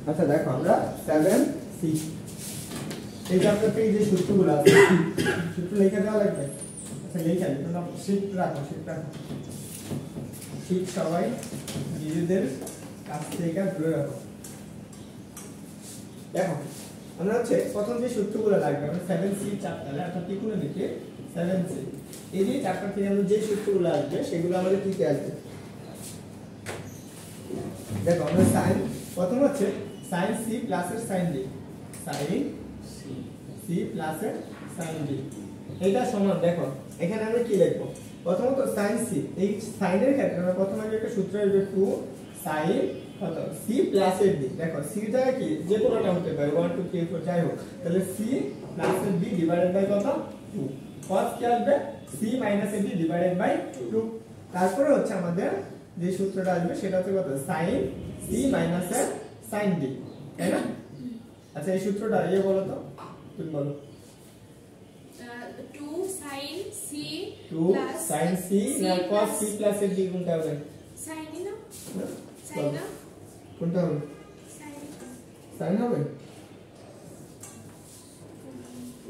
আচ্ছা দেখো আমরা 7 6 এই চ্যাপ্টার থেকে যে সূত্রগুলো আছে সূত্র লেখা দেওয়া লাগবে। আচ্ছা লেখা দিই, তোমরা শিফট রাখো শিফট সবাই নিজেদের কাছ থেকে দূরে রাখো। দেখো আমরা হচ্ছে প্রথম যে সূত্রগুলো লাগবে আমরা 7C চ্যাপ্টারে অর্থাৎ টিকুনে লিখে 7C এই যে চ্যাপ্টার থেকে আমরা যে সূত্রগুলো আসবে সেগুলো আমাদের কি আসবে। দেখো আমরা sin প্রথম হচ্ছে sin c প্লাস এর sin d, sin c plus এর sin d এটা সমান। দেখো এখানে আমরা কি লিখব, প্রথমত sin c এই sin এর ক্ষেত্রে আমরা প্রথমে একটা সূত্র আসবে 2 sin কত c প্লাস এর d। দেখো c টা কি যে কোনোটা হতে পারে 1 2 3 4 যাই হোক, তাহলে c প্লাস এর d ডিভাইডেড বাই কত 2 cos কি আসবে c মাইনাস এর d ডিভাইডেড বাই 2। তারপরে হচ্ছে আমাদের যে সূত্রটা আসবে সেটা হচ্ছে কত sin c মাইনাস এর sin d, তাই না? আচ্ছা এই সূত্রটা এই বলো তো, তুমি বলো। 2 sin c 2 sin c না cos c প্লাস এর d কোনটা হবে? sin না sin না কোনটা হবে? sin হবে।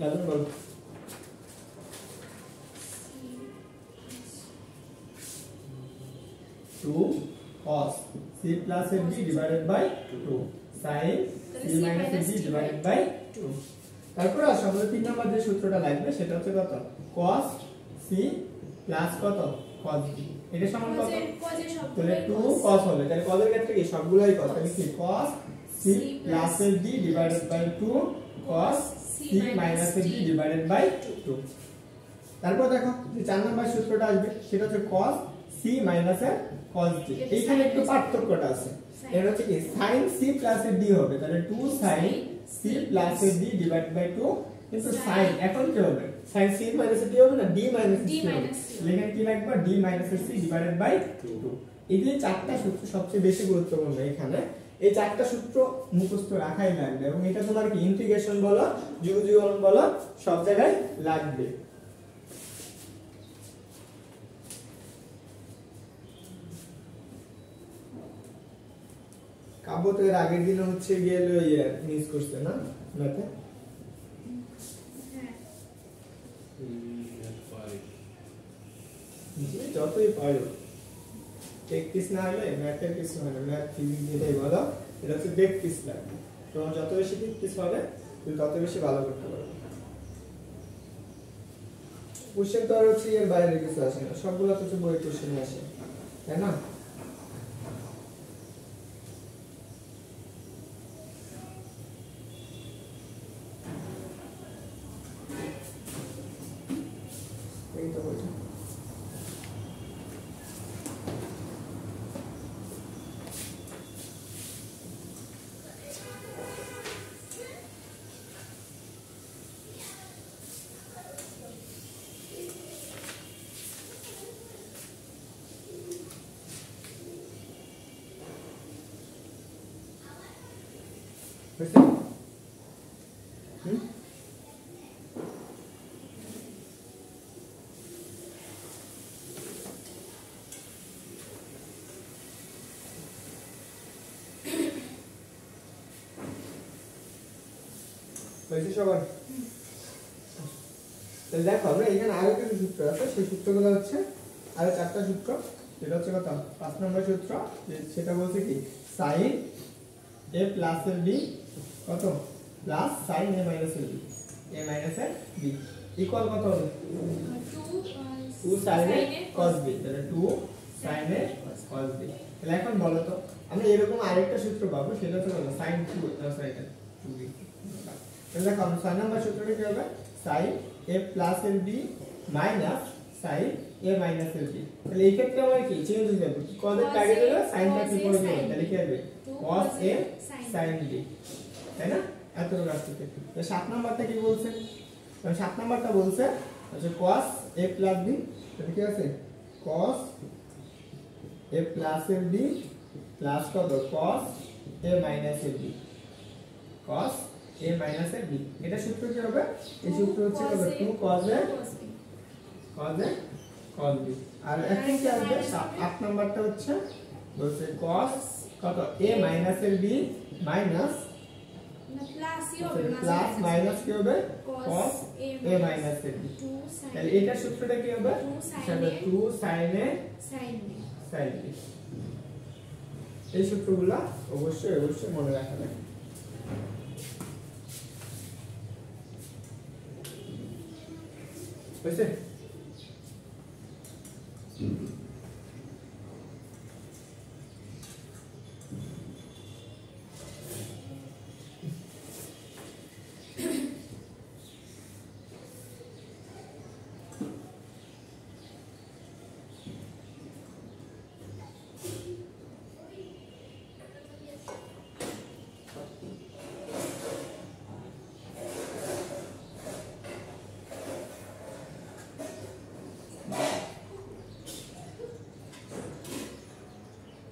লালন বল। 2 cos c plus d divided by 2 sin c minus d divided by 2। তারপর আসলে আমাদের 3 নম্বর যে সূত্রটা লাগবে সেটা হচ্ছে কত cos c plus কত cos d, এটা সমান কত? তাহলে 2 cos হবে, তাহলে cos এর ক্ষেত্রে কি সবগুলাই cos, তাহলে কি cos c plus d divided by 2 cos c minus d divided by 2। তারপর দেখো যে 4 নম্বর সূত্রটা আসবে সেটা হচ্ছে cos c minus cos d। এইখানে একটু পার্থক্যটা আছে, এটা হচ্ছে কি sin c plus d হবে, তাহলে 2 sin c plus d divided by 2 কিন্তু sin এখন কি হবে sin c minus d হবে না d minus c হবে, এখানে কি লাগবে d minus c divided by 2। এই যে চারটা সূত্র সবচেয়ে বেশি গুরুত্বপূর্ণ এখানে, এই চারটা সূত্র মুখস্থ রাখাই লাগবে এবং এটা তোমার কি ইন্টিগ্রেশন বলো যুগযুগন বলো সব জায়গায় লাগবে। কাব্য তো এর আগের দিন হচ্ছে গেল মিস করছে না ম্যাথে, যতই পারো প্র্যাকটিস না হলে ম্যাথের কিছু হয় না। ম্যাথ ফিজিক্স যেটাই বলো এটা হচ্ছে প্র্যাকটিস লাগবে, তোমার যত বেশি প্র্যাকটিস হবে তুমি তত বেশি ভালো করতে পারবে। কোশ্চেন তো আর হচ্ছে এর বাইরে কিছু আসে না, সবগুলো তো বই কোশ্চেন আসে, তাই না? এই তো বলছি হয়েছে সবার? তাহলে দেখো আমরা এখানে আরো কিছু সূত্র আছে, সেই সূত্রগুলো হচ্ছে আরো চারটা সূত্র। যেটা হচ্ছে কত 5 নম্বর সূত্র, সেটা বলছে কি sin a প্লাস এর b কত প্লাস sin a মাইনাস এর b, a মাইনাস এর b ইকুয়াল কত হবে 2 sin a cos b, তাহলে 2 sin a cos b। তাহলে এখন বলো তো আমরা এরকম আরেকটা সূত্র পাবো, সেটা হচ্ছে কত sin 2b। তাহলে দেখো 6 নম্বর সূত্রটা কি হবে sin a প্লাস এর b minus sin a minus এর b। তাহলে এই ক্ষেত্রে আমরা কি চেঞ্জ হয়ে যাবে, cos এর আগে দিলে sin টা কি করে দেব, তাহলে কি হবে cos a sin b, তাই না? এতটুকু আসছে। তো 7 নাম্বারটা কি বলছে, 7 নাম্বারটা বলছে আচ্ছা cos a প্লাস b, তাহলে কি আছে cos a প্লাস এর b প্লাস কত cos a মাইনাস এর b, cos a মাইনাস এর b। এটা সূত্র কি হবে, এই সূত্র হচ্ছে কত 2 cos a cos b। আর এখন কি আসবে 8 নাম্বারটা হচ্ছে বলছে cos কত a মাইনাস এর b মাইনাস না প্লাসই হবে প্লাস মাইনাস কি হবে cos a মাইনাস এর b 2 sin তাহলে এটার সূত্রটা কি হবে 2 sin a sin sin b এই সূত্রগুলো অবশ্যই অবশ্যই মনে রাখা লাগবে বুঝছেন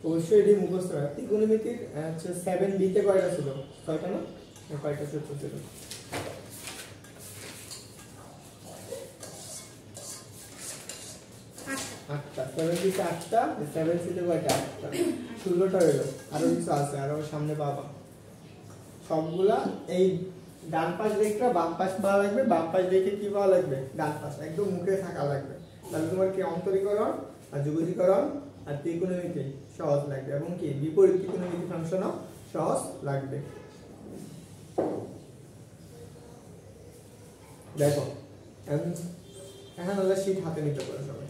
অবশ্যই এটি মুখস্থ রাখা ত্রিকোণমিতির হচ্ছে 7b তে কয়টা ছিল ছয়টা না কয়টা সূত্র ছিল আটটা 7b তে 8টা 7c তে কয়টা 8টা 16টা হলো আরো কিছু আছে আরো সামনে পাবা সবগুলা এই ডান পাশ দেখটা বাম পাশ পাওয়া লাগবে বাম পাশ দেখে কি পাওয়া লাগবে ডান পাশ একদম মুখে থাকা লাগবে তাহলে তোমার কি অন্তরীকরণ আর যুগলীকরণ আর ত্রিকোণমিতি সহজ লাগবে এবং কি বিপরীত ত্রিকোণমিতি ফাংশনও সহজ লাগবে দেখো এখন আমরা শীট হাতে নিতে পারো সবাই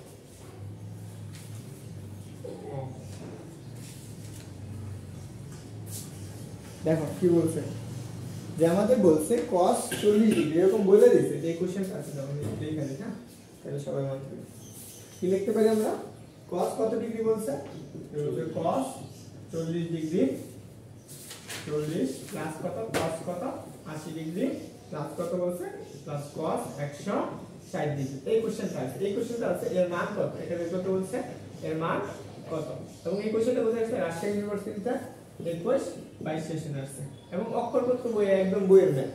দেখো কি বলছে যে আমাদের বলছে cos 40 ডিগ্রি এরকম বলে দিয়েছে যে কোশ্চেনটা আছে আমাদের এইখানে হ্যাঁ তাহলে সবাই মনে রাখবে কি লিখতে পারি আমরা cos কত ডিগ্রি বলছে cos 40 ডিগ্রি 40 প্লাস কত cos কত 80 ডিগ্রি প্লাস কত বলছে প্লাস cos 160 ডিগ্রি এই কোশ্চেনটা আছে এর মান কত এটা বের করতে বলছে এর মান কত এবং এই কোশ্চেনটা বোঝা যাচ্ছে রাজশাহী ইউনিভার্সিটিতে 22 সেশন আছে এবং অক্ষরপত্র বই একদম বইয়ের ম্যাথ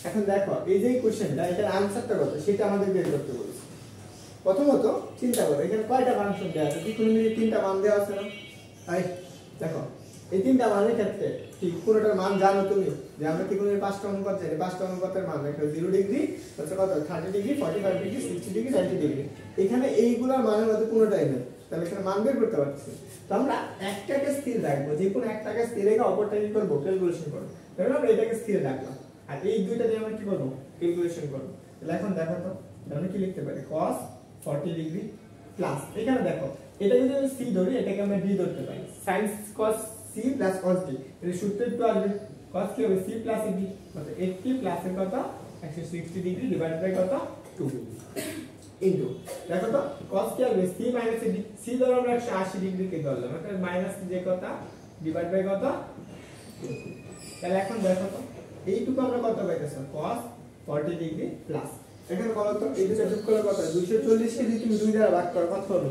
এখন দেখো এই যে কোশ্চেনটা এটার আনসারটা কত সেটা আমাদের বের করতে বলছে প্রথমত চিন্তা করো এখানে কয়টা ফাংশন দেওয়া আছে ত্রিকোণমিতির তিনটা মান দেওয়া আছে না তাই দেখো এই তিনটা মানের ক্ষেত্রে ঠিক পুরোটার মান জানো তুমি যে আমরা ত্রিকোণের পাঁচটা অনুপাত জানি পাঁচটা অনুপাতের মান একটা 0 ডিগ্রি হচ্ছে কত 30 ডিগ্রি 45 ডিগ্রি 60 ডিগ্রি 90 ডিগ্রি এখানে এইগুলোর মানের মধ্যে কোনোটাই নেই তাহলে এখানে মান বের করতে পারছি তো আমরা একটাকে স্থির রাখবো যে কোনো একটাকে স্থির রেখে অপরটাকে কি করব ক্যালকুলেশন করব তাহলে আমরা এটাকে স্থির রাখলাম আর এই দুইটা দিয়ে আমরা কি করব ক্যালকুলেশন করব তাহলে এখন দেখো তো আমরা কি লিখতে পারি cos 40 ডিগ্রি প্লাস এখানে দেখো এটা যদি আমি c ধরি এটাকে আমরা d ধরতে পারি sin cos c cos d এর সূত্র একটু আসবে cos কি হবে c d মানে 80 প্লাস এর কত 160 ডিগ্রি ডিভাইড বাই কত 2 ইনটু দেখো তো cos কি হবে c d c ধরো আমরা 180 ডিগ্রি কে ধরলাম এটা মাইনাস যে কত ডিভাইড বাই কত তাহলে এখন দেখো তো এইটুকু আমরা কত পাইতেছি cos 40 ডিগ্রি প্লাস এখানে বলো তো এই দুটো যোগ করলে কত 240 কে যদি তুমি 2 দ্বারা ভাগ করো কত হবে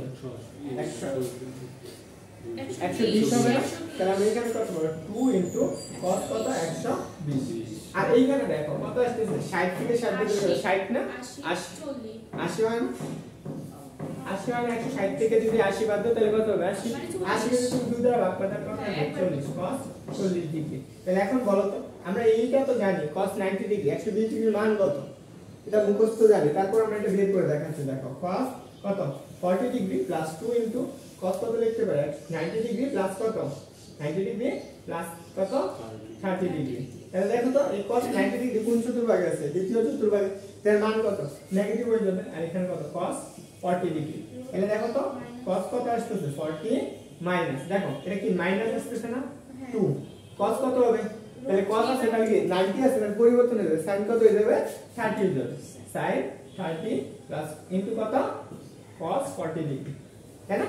120 হবে না তাহলে আমরা এখানে কত হবে 2 ইনটু cos কত 120 আর এইখানে দেখো কত আসছে 60 থেকে 60 দিকে 60 না 80 হয় না 80 হয় 160 থেকে যদি 80 বাদ দাও তাহলে কত হবে 80 80 কে যদি তুমি 2 দ্বারা ভাগ করো তাহলে কত হবে 40 cos 40 ডিগ্রি তাহলে এখন বলো তো আমরা এইটা তো জানি cos 90 ডিগ্রি 120 ডিগ্রির মান কত এটা মুখস্থ জানি তারপর আমরা এটা বের করে দেখাচ্ছি দেখো cos কত 40 ডিগ্রি প্লাস 2 ইনটু cos কত লিখতে পারি 90 ডিগ্রি প্লাস কত 90 ডিগ্রি প্লাস কত 30 ডিগ্রি তাহলে দেখো তো এই cos 90 ডিগ্রি কোন চতুর্ভাগে আছে দ্বিতীয় চতুর্ভাগে এর মান কত নেগেটিভ হয়ে যাবে আর এখানে কত cos 40 ডিগ্রি তাহলে দেখো তো cos কত আসছে 40 মাইনাস দেখো এটা কি মাইনাস আসছে না 2 cos কত হবে তাহলে cos আছে তাহলে কি 90 আছে তাহলে পরিবর্তন হয়ে যাবে sin কত হয়ে যাবে 30 হয়ে যাবে sin 30 প্লাস ইনটু কত cos 40 ডিগ্রি তাই না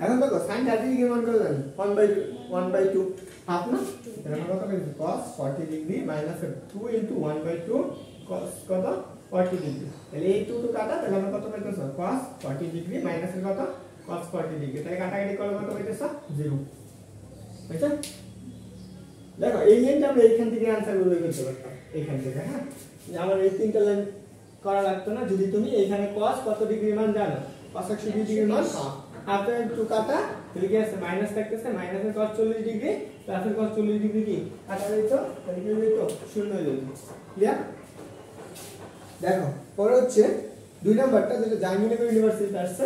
এখন দেখো sin 30 ডিগ্রি মান কত জানি 1/2 হাফ না তাহলে আমরা কত পেয়েছি cos 40 degree minus 2 into 1/2 cos কত 40 ডিগ্রি তাহলে এই 2 কাটা তাহলে আমরা কত পাইতেছি cos 40 ডিগ্রি মাইনাস কত cos 40 ডিগ্রি তাহলে কাটাকাটি করলে কত পাইতেছ 0 বুঝছো দেখো এই লাইনটা আমরা এইখান থেকে आंसर গুলো করতে পারতাম এইখান থেকে হ্যাঁ আমার এই তিনটা লাইন করা লাগতো না যদি তুমি এইখানে cos কত ডিগ্রি মান জানো cos 120 ডিগ্রি মান হাফে একটু কাটা তাহলে কি আছে মাইনাস থাকতেছে মাইনাসের cos 40 ডিগ্রি প্লাসের cos 40 ডিগ্রি কি কাটা যাইত তাহলে কি হইতো শূন্য হয়ে যেত ক্লিয়ার দেখো পরে হচ্ছে 2 নাম্বারটা যেটা জাহাঙ্গীরনগর ইউনিভার্সিটি আসছে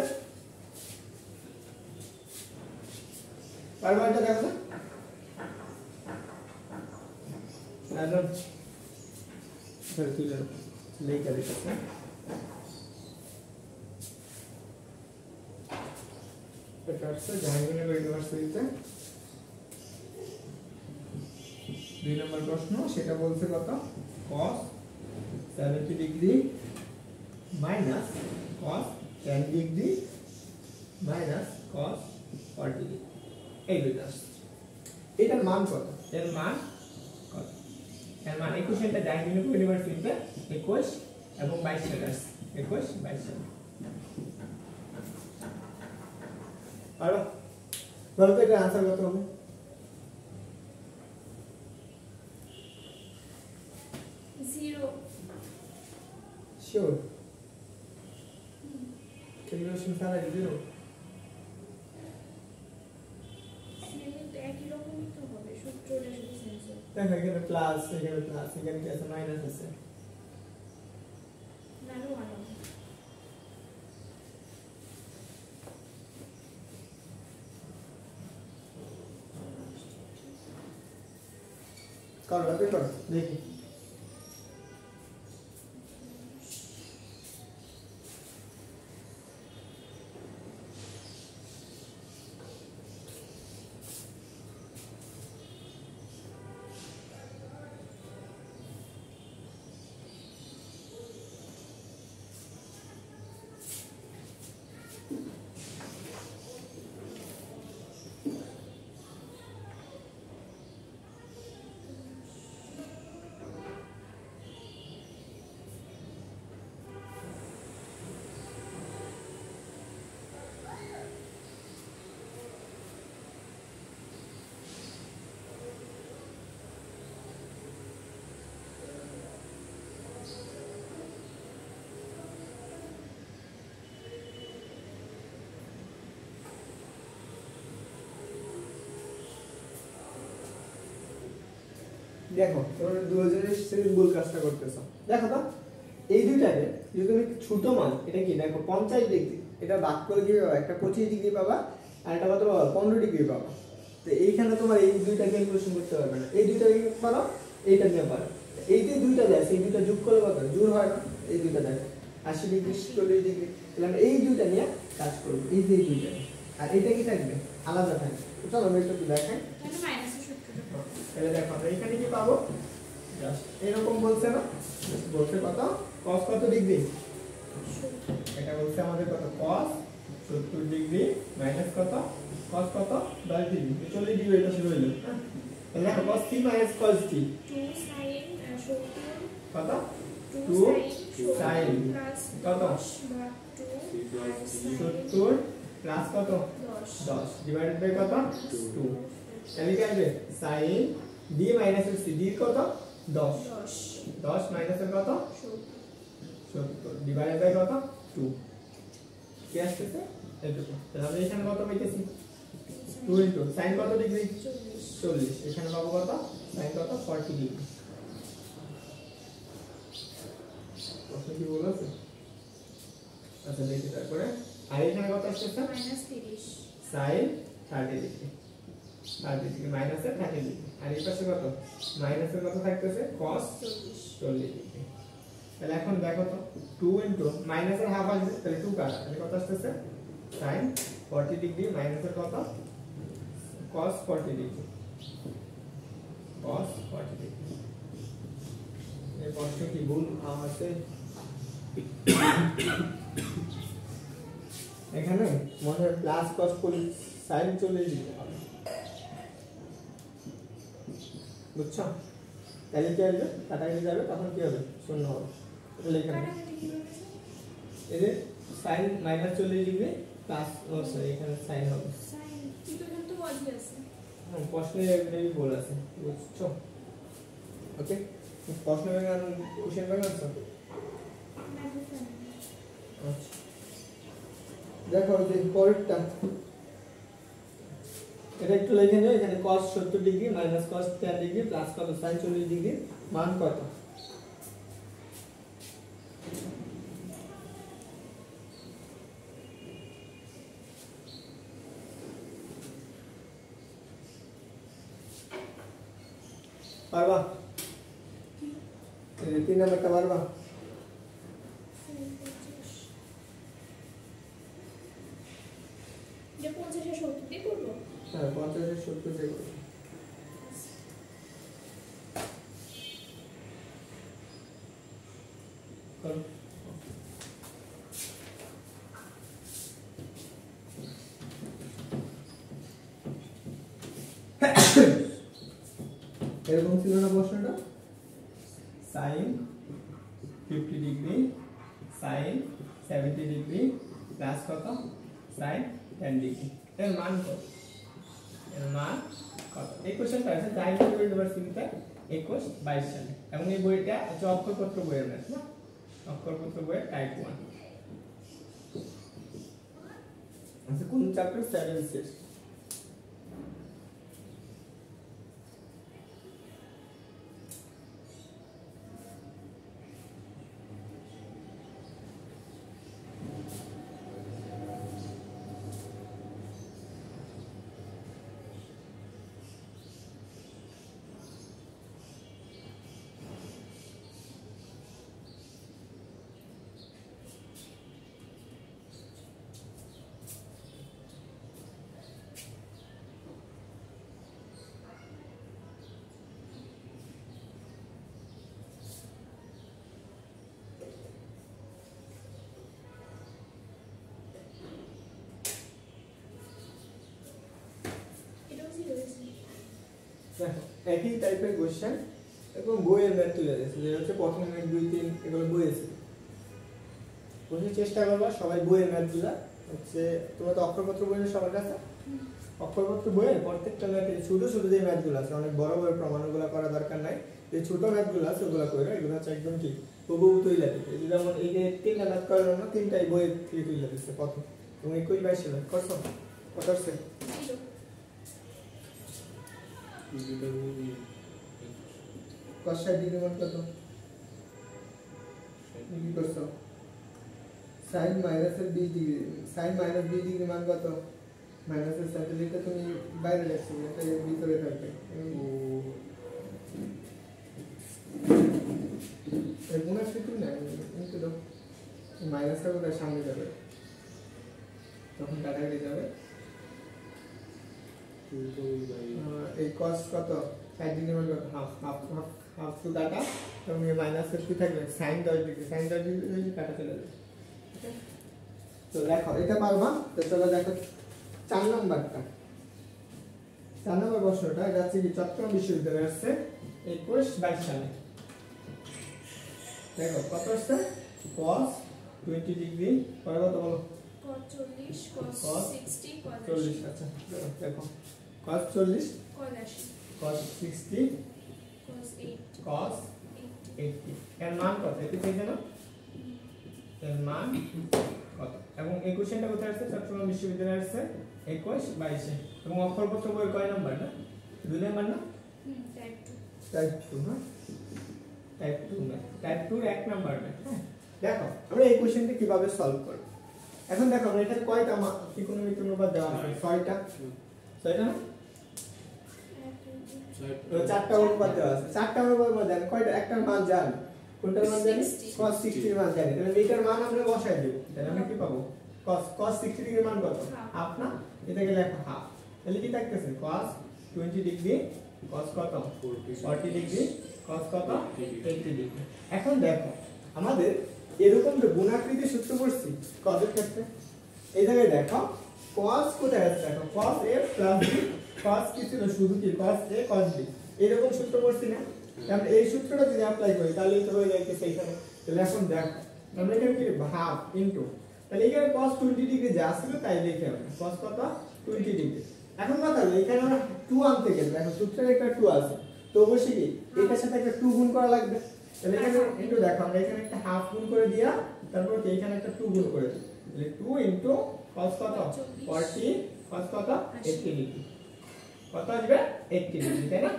পারমাটা দেখো না না স্যার তুলে লেখা দিতেছে এটা আসছে জাহাঙ্গীরনগর ইউনিভার্সিটিতে 2 নম্বর প্রশ্ন সেটা বলছে কত cos 70 degree minus cos 10 degree minus cos 40 degree এই দুটো আসছে এটার মান কত এর মান কত এর মান ইকুয়েশনটা জাহাঙ্গীরনগর ইউনিভার্সিটিতে 21 এবং 22 সালে আসছে 21 22 সালে আর বলতে এটা आंसर কত হবে জিরো শিওর ক্যালকুলেশন সারা জিরো সিরিয়ালটা একই রকমই তো হবে সূত্রটা শুধু চেঞ্জ হবে দেখো এখানে প্লাস এখানে কি আছে মাইনাস আছে নানো আনো করো আপনি করো দেখি দেখো তোমরা দুজনের সেম ভুল কাজটা করতেছো দেখো তো এই দুইটাকে যদি তুমি ছোট মান এটা কি দেখো 50 ডিগ্রি এটা ভাগ করে কি পাবা একটা 25 ডিগ্রি পাবা আর এটা কত পাবা 15 ডিগ্রি পাবা তো এইখানে তোমার এই দুইটা ক্যালকুলেশন করতে পারবে না এই দুইটা কি পারো এইটা নিয়ে পারো এই যে দুইটা দেয় এই দুইটা যোগ করলে কত জোর হয় না এই দুইটা দেখো 80 ডিগ্রি 40 ডিগ্রি তাহলে আমরা এই দুইটা নিয়ে কাজ করব এই যে দুইটা আর এটা কি থাকবে আলাদা থাকবে চলো আমি একটু দেখাই তাহলে মাইনাসের সূত্রটা তাহলে দেখো আমরা এখানে কি পাবো জাস্ট এরকম বলছে না বলছে কত cos কত ডিগ্রি এটা বলছে আমাদের কত cos 70 ডিগ্রি মাইনাস কত cos কত 10 ডিগ্রি 40 ডিগ্রি এটা শুরু হইলো তাহলে দেখো cos t minus cos t 2 sin 70 কত 2 sin প্লাস কত 70 প্লাস কত 10 ডিভাইডেড বাই কত 2 তাহলে কি আসবে sin d minus c d কত 10 10 মাইনাসের কত 70 ডিভাইডেড বাই কত 2 কি আসছে এইটুকু তাহলে এখানে কত পাইতেছি 2 ইনটু sin কত ডিগ্রি 40 এখানে পাবো কত sin কত 40 ডিগ্রি প্রশ্ন কি বলেছে আচ্ছা দেখি তারপরে আর এখানে কত আসছে মাইনাস 30 sin 30 ডিগ্রি 30 ডিগ্রি মাইনাসে 30 ডিগ্রি আর এই পাশে কত মাইনাসের কত থাকতেছে cos 40 ডিগ্রি তাহলে এখন দেখো তো 2 ইনটু মাইনাসের হাফ আসবে তাহলে 2 কাটা তাহলে কত আসছে sin 40 ডিগ্রি মাইনাসের কত cos 40 ডিগ্রি cos 40 ডিগ্রি এই প্রশ্নে কি ভুল আছে এখানে মনে হয় প্লাস cos 40 sin 40 ডিগ্রি হবে বুঝছো তাহলে কি হবে কাটাকাটি যাবে তখন কি হবে শূন্য হবে এটা লেখা নেই এই যে sin মাইনাস 40 ডিগ্রি প্লাস ও সরি এখানে sin হবে sin কিন্তু এখানে তো ওয়াজি আছে প্রশ্নে এমনি ভুল আছে বুঝছো ওকে প্রশ্ন ব্যাংক কোশ্চেন ব্যাংক আছে আচ্ছা দেখো যে পরেরটা এটা একটু লিখে নিও, এখানে cos 70 degree minus cos 10 degree plus কত sin 40 ডিগ্রি মান কত? পারবা? এই 3 নাম্বারটা পারবা? যে 50 এর 70 দিয়ে করব। হ্যাঁ 50 এর 70 দিয়ে করো। করো। এরকম ছিল না প্রশ্নটা? sin 50 degree sin 70 degree plus কত sin 10 ডিগ্রি এর মান কত? এর মান কত? এই কোশ্চেনটা আছে জাইন্ট ইউনিভার্সিটিতে 21 22 সালে এবং এই বইটা হচ্ছে অক্ষরপত্র বইয়ের ম্যাথ না, অক্ষরপত্র বইয়ের টাইপ 1 আচ্ছা। কোন চ্যাপ্টার 7 6? এটাও 0 হয়েছে। দেখো একই টাইপের কোশ্চেন এবং বইয়ের ম্যাথ তুলে দিয়েছে, যেটা হচ্ছে প্রথম ম্যাথ 2 3 এগুলো বইয়ে ছিল। বুঝতে চেষ্টা করবা সবাই বইয়ের ম্যাথগুলো হচ্ছে, তোমরা তো অক্ষরপত্র বইয়ের সবার কাছে অক্ষরপত্র বইয়ের প্রত্যেকটা ম্যাথে ছোট ছোট যে ম্যাথগুলো আছে, অনেক বড় বড় প্রমাণগুলো করা দরকার নাই, যে ছোট ম্যাথগুলো আছে ওগুলো করে এগুলো হচ্ছে একদম ঠিক হুবহু তুলে দিতে। যেমন এই যে 3টা ম্যাথ করার জন্য 3টাই বই থেকে তুলে দিচ্ছে প্রথম, এবং 21 22 সালে করছো কত আসছে? 0 cos 60 ডিগ্রি মান কত? কি করছো? sin মাইনাস এর 20 ডিগ্রি, sin মাইনাস 20 ডিগ্রি মান কত? মাইনাসের সাথে লিখে তুমি বাইরে রাখছো, এটা এর ভিতরে থাকবে। এই গুণের সূত্র না কিন্তু দাও, মাইনাসটা কোথায় সামনে যাবে, তখন কাটাকাটি যাবে। এই cos কত? 60 ডিগ্রি মান কত? Half half half half two কাটা, এবং এই মাইনাসের কি থাকবে? sin 10 ডিগ্রি, sin 10 ডিগ্রি কাটা চলে যাবে। তো দেখো এটা পারবা। তো চলো দেখো 4 নাম্বারটা, 4 নাম্বার প্রশ্নটা এটা হচ্ছে কি চট্টগ্রাম বিশ্ববিদ্যালয়ে আসছে 21 22 সালে। দেখো কত আসছে? cos 20 ডিগ্রি পরে কত বলো? cos 40 cos cos 60 cos 40। আচ্ছা দেখো cos 40 80 cos 60 cos 8 cos 80 এর মান কত? এটি পেয়েছে না? এর মান কত? এবং এই কোশ্চেনটা কোথায় আসছে? চট্টগ্রাম বিশ্ববিদ্যালয়ে আসছে 21 22 এবং অক্ষরপত্র বইয়ের কয় নাম্বার না? 2 নাম্বার না? টাইপ 2 টাইপ 2 না? টাইপ 2 না, টাইপ 2 এর 1 নাম্বার না। দেখো আমরা এই কোশ্চেনটা কিভাবে সলভ করব। এখন দেখো আমরা এখানে কয়টা ত্রিকোণমিতি অনুপাত দেওয়া আছে? 6টা। 6টা না? 4টা অনুপাত দেওয়া আছে। 4টা অনুপাত জানি কয়টা? একটার মান জানি, কোনটার মান জানি? cos 60 এর মান জানি। তাহলে এটার মান আমরা বসাই দেব, তাহলে আমরা কি পাবো? cos 60 ডিগ্রির মান কত? হাফ না? এটাকে লেখো হাফ। তাহলে কি থাকতেছে? cos 20 ডিগ্রি cos কত? 40 ডিগ্রি cos কত? 80 ডিগ্রি। এখন দেখো আমাদের এরকম যে গুণাকৃতি সূত্র পড়ছি cos এর ক্ষেত্রে, এই জায়গায় দেখো cos কোথায় আছে? দেখো cos a plus b, cos কি ছিল? শুধু কি cos a cos b, এরকম সূত্র পড়ছি না? আমরা এই সূত্রটা যদি অ্যাপ্লাই করি তাহলে তো হয়ে যাইতেছে এইখানে। তাহলে এখন দেখো আমরা এখানে কি হাফ ইনটু, তাহলে এখানে cos 20 ডিগ্রি যা ছিল তাই লিখে আমরা cos কত? 20 ডিগ্রি। এখন কথা হলো এখানে আমরা 2 আনতে গেলে দেখো সূত্রের একটা 2 আছে, তো অবশ্যই কি এটার সাথে একটা 2 গুণ করা লাগবে। তাহলে এখানে ইনটু দেখো আমরা এখানে একটা হাফ গুণ করে দিয়া তারপর কি এখানে একটা 2 গুণ করে দিই, তাহলে 2 ইনটু cos কত 40 40 cos কত 80 80 ডিগ্রি কত আসবে 80 ডিগ্রি তাই না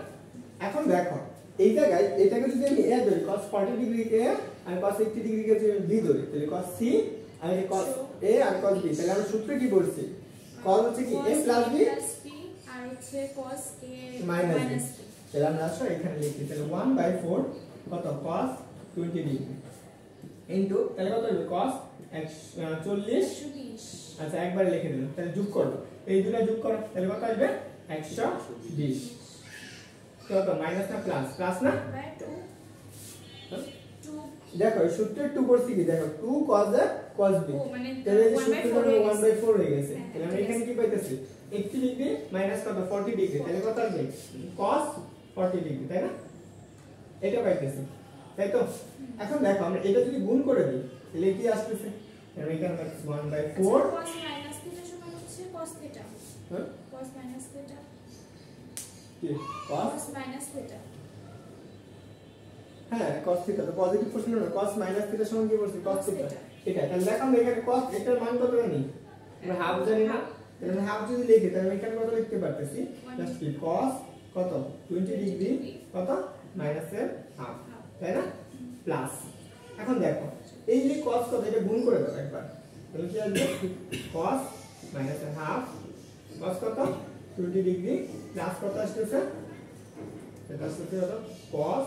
এখন দেখো এই জায়গায় এটাকে যদি আমি a ধরি cos 40 ডিগ্রি কে আর cos 80 ডিগ্রি কে যদি আমি b ধরি তাহলে cos c আর এই cos a R cos b তাহলে আমরা সূত্র কি বলছি cos হচ্ছে কি a plus b আর হচ্ছে cos a minus b minus b তাহলে আমরা আসলে এখানে লিখি তাহলে 1/4 কত cos 20 ডিগ্রি ইনটু তাহলে কত হবে cos 40 120 আচ্ছা একবারে লিখে দিলাম তাহলে যোগ করব এই দুটো যোগ করো তাহলে কত আসবে 120 কত মাইনাস না প্লাস প্লাস না by 2 দেখো এই সূত্রের 2 করছি কি দেখো 2 cos a cos b ও মানে তাহলে এই 1/4 সূত্রটা হয়ে 1/4 হয়ে গেছে হ্যাঁ, তাহলে আমরা ঠিক এখানে আছে। কি পাইতেছি 80 ডিগ্রি মাইনাস কত 40 ডিগ্রি তাহলে কত আসবে cos 40 ডিগ্রি তাই না এটা পাইতেছি তাই তো এখন দেখো আমরা এটা যদি গুণ করে দিই তাহলে কি আসতেছে আমরা এখানে পাচ্ছি 1/4 cos minus theta সমান হচ্ছে cos theta হ্যাঁ cos minus theta কি cos cos minus theta হ্যাঁ cos থিটা তো পজিটিভ প্রশ্ন না cos মাইনাস থিটা সমান কি বলছি cos Cos থিটা theta। এটা তাহলে দেখো আমরা এখানে cos এটার মান কত জানি আমরা হাফ জানি না তাহলে আমরা হাফ যদি লিখি তাহলে আমি এখানে কত লিখতে পারতেছি জাস্ট কি cos কত 20 ডিগ্রি কত মাইনাস এর হাফ তাই না প্লাস এখন দেখো এই যে cos কত এটা গুণ করে দাও একবার তাহলে কি আসবে cos মাইনাস এর হাফ cos কত 20 ডিগ্রি প্লাস কত আসছে এটা আসছে কত cos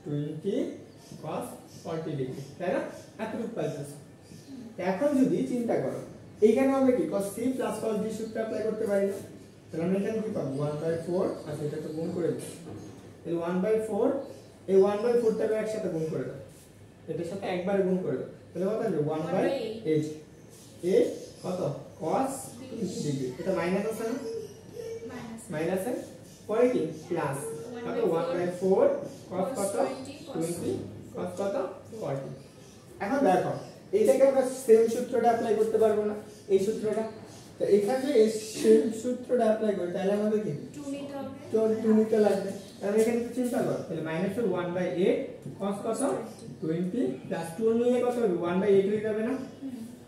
20 cos 40 ডিগ্রি তাই না এতটুকু পাইতেছে এখন যদি চিন্তা করো এইখানে হবে কি cos c plus cos d সূত্র অ্যাপ্লাই করতে পারি না তাহলে আমরা এখানে কি পাবো 1/4 আচ্ছা এটা তো গুণ করে দিই তাহলে 1/4 এই 1/4 টাকে একসাথে গুণ করে দাও এটার সাথে একবারে গুণ করে দাও তাহলে কত আসবে 1/8 8 কত cos 20 ডিগ্রি এটা মাইনাস আছে না minus মাইনাস এর পরে কি প্লাস কত 1/4 cos কত 20 cos কত 40 এখন দেখো এইটাকে আমরা সেম সূত্রটা অ্যাপ্লাই করতে পারবো না এই সূত্রটা তো এখানে এই সেম সূত্রটা অ্যাপ্লাই করি তাহলে আমাদের কি 2 নিতে হবে তো 2 নিতে লাগবে তাহলে এখানে একটু চিন্তা করো তাহলে মাইনাস 1/8 cos কত 20 প্লাস 2 নিলে কত হবে 1/8 হয়ে যাবে না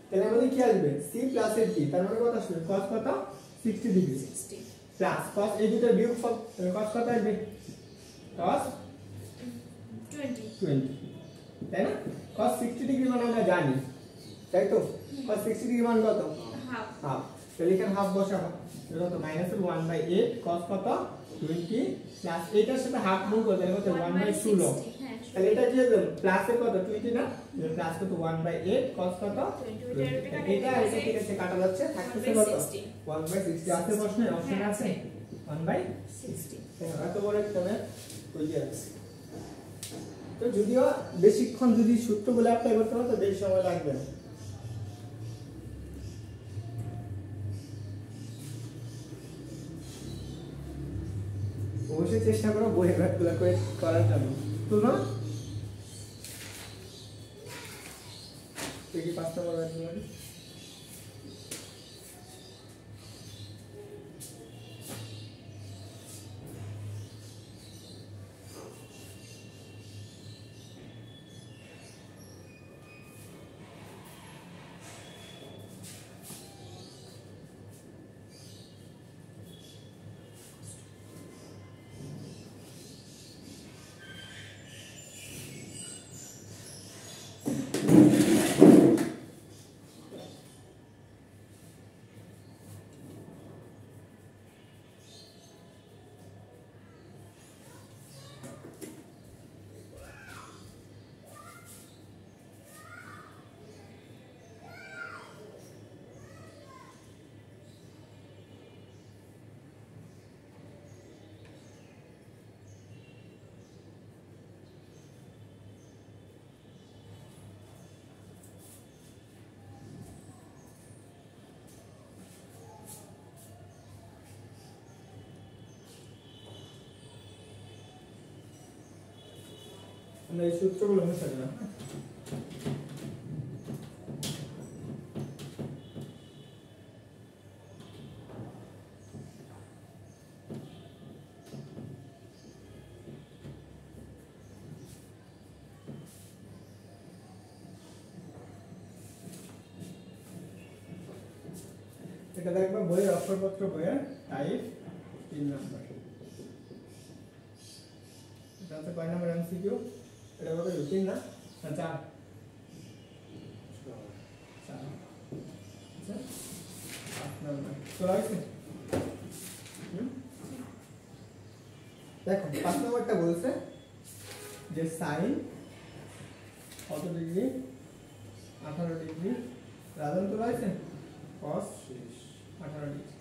তাহলে আমাদের কি আসবে c প্লাস এর d তার মানে কত আসবে cos কত 60 ডিগ্রি 60 প্লাস cos এই দুটো বিয়োগফল তাহলে cos কত আসবে cos 20 তাই না cos 60 ডিগ্রি মানে আমরা জানি তাই তো cos 60 ডিগ্রি মান কত half হাফ তাহলে এখানে হাফ বসাবো তাহলে কত মাইনাস 1/8 cos কত 20 প্লাস এটার সাথে হাফ গুণ করতে তাহলে কত 1/2 লব হ্যাঁ তাহলে এটা কি হবে প্লাস এর কত 20 না প্লাস কত 1/8 cos কত 20 এটা এটা ঠিক আছে কাটা যাচ্ছে থাকতেছে কত 1/60 আছে প্রশ্নে অপশন আছে 1/60 এত বড় একটা ম্যাথ ওই যে আছে তো যদিও বেশিক্ষণ যদি সূত্রগুলো অ্যাপ্লাই করতে হয় তো বেশি সময় লাগবে না অবশ্যই চেষ্টা করো বইয়ের ম্যাথগুলো করে করার জন্য তো না দেখি 5 নম্বর ম্যাথ নিয়ে আমরা এই সূত্রগুলো মুছে দিলাম এটা দেখবো বইয়ের অক্ষরপত্র বইয়ের টাইপ 3 নাম্বার। এটা হচ্ছে কয় নাম্বার এমসিকিউ? এটা কত রুটিন না? না 4 4 আচ্ছা 5 নাম্বার চলে আসছে। দেখো 5 নাম্বারটা বলছে যে সাইন কত ডিগ্রি 18 ডিগ্রি রাজন তো রয়েছে cos 18 ডিগ্রি।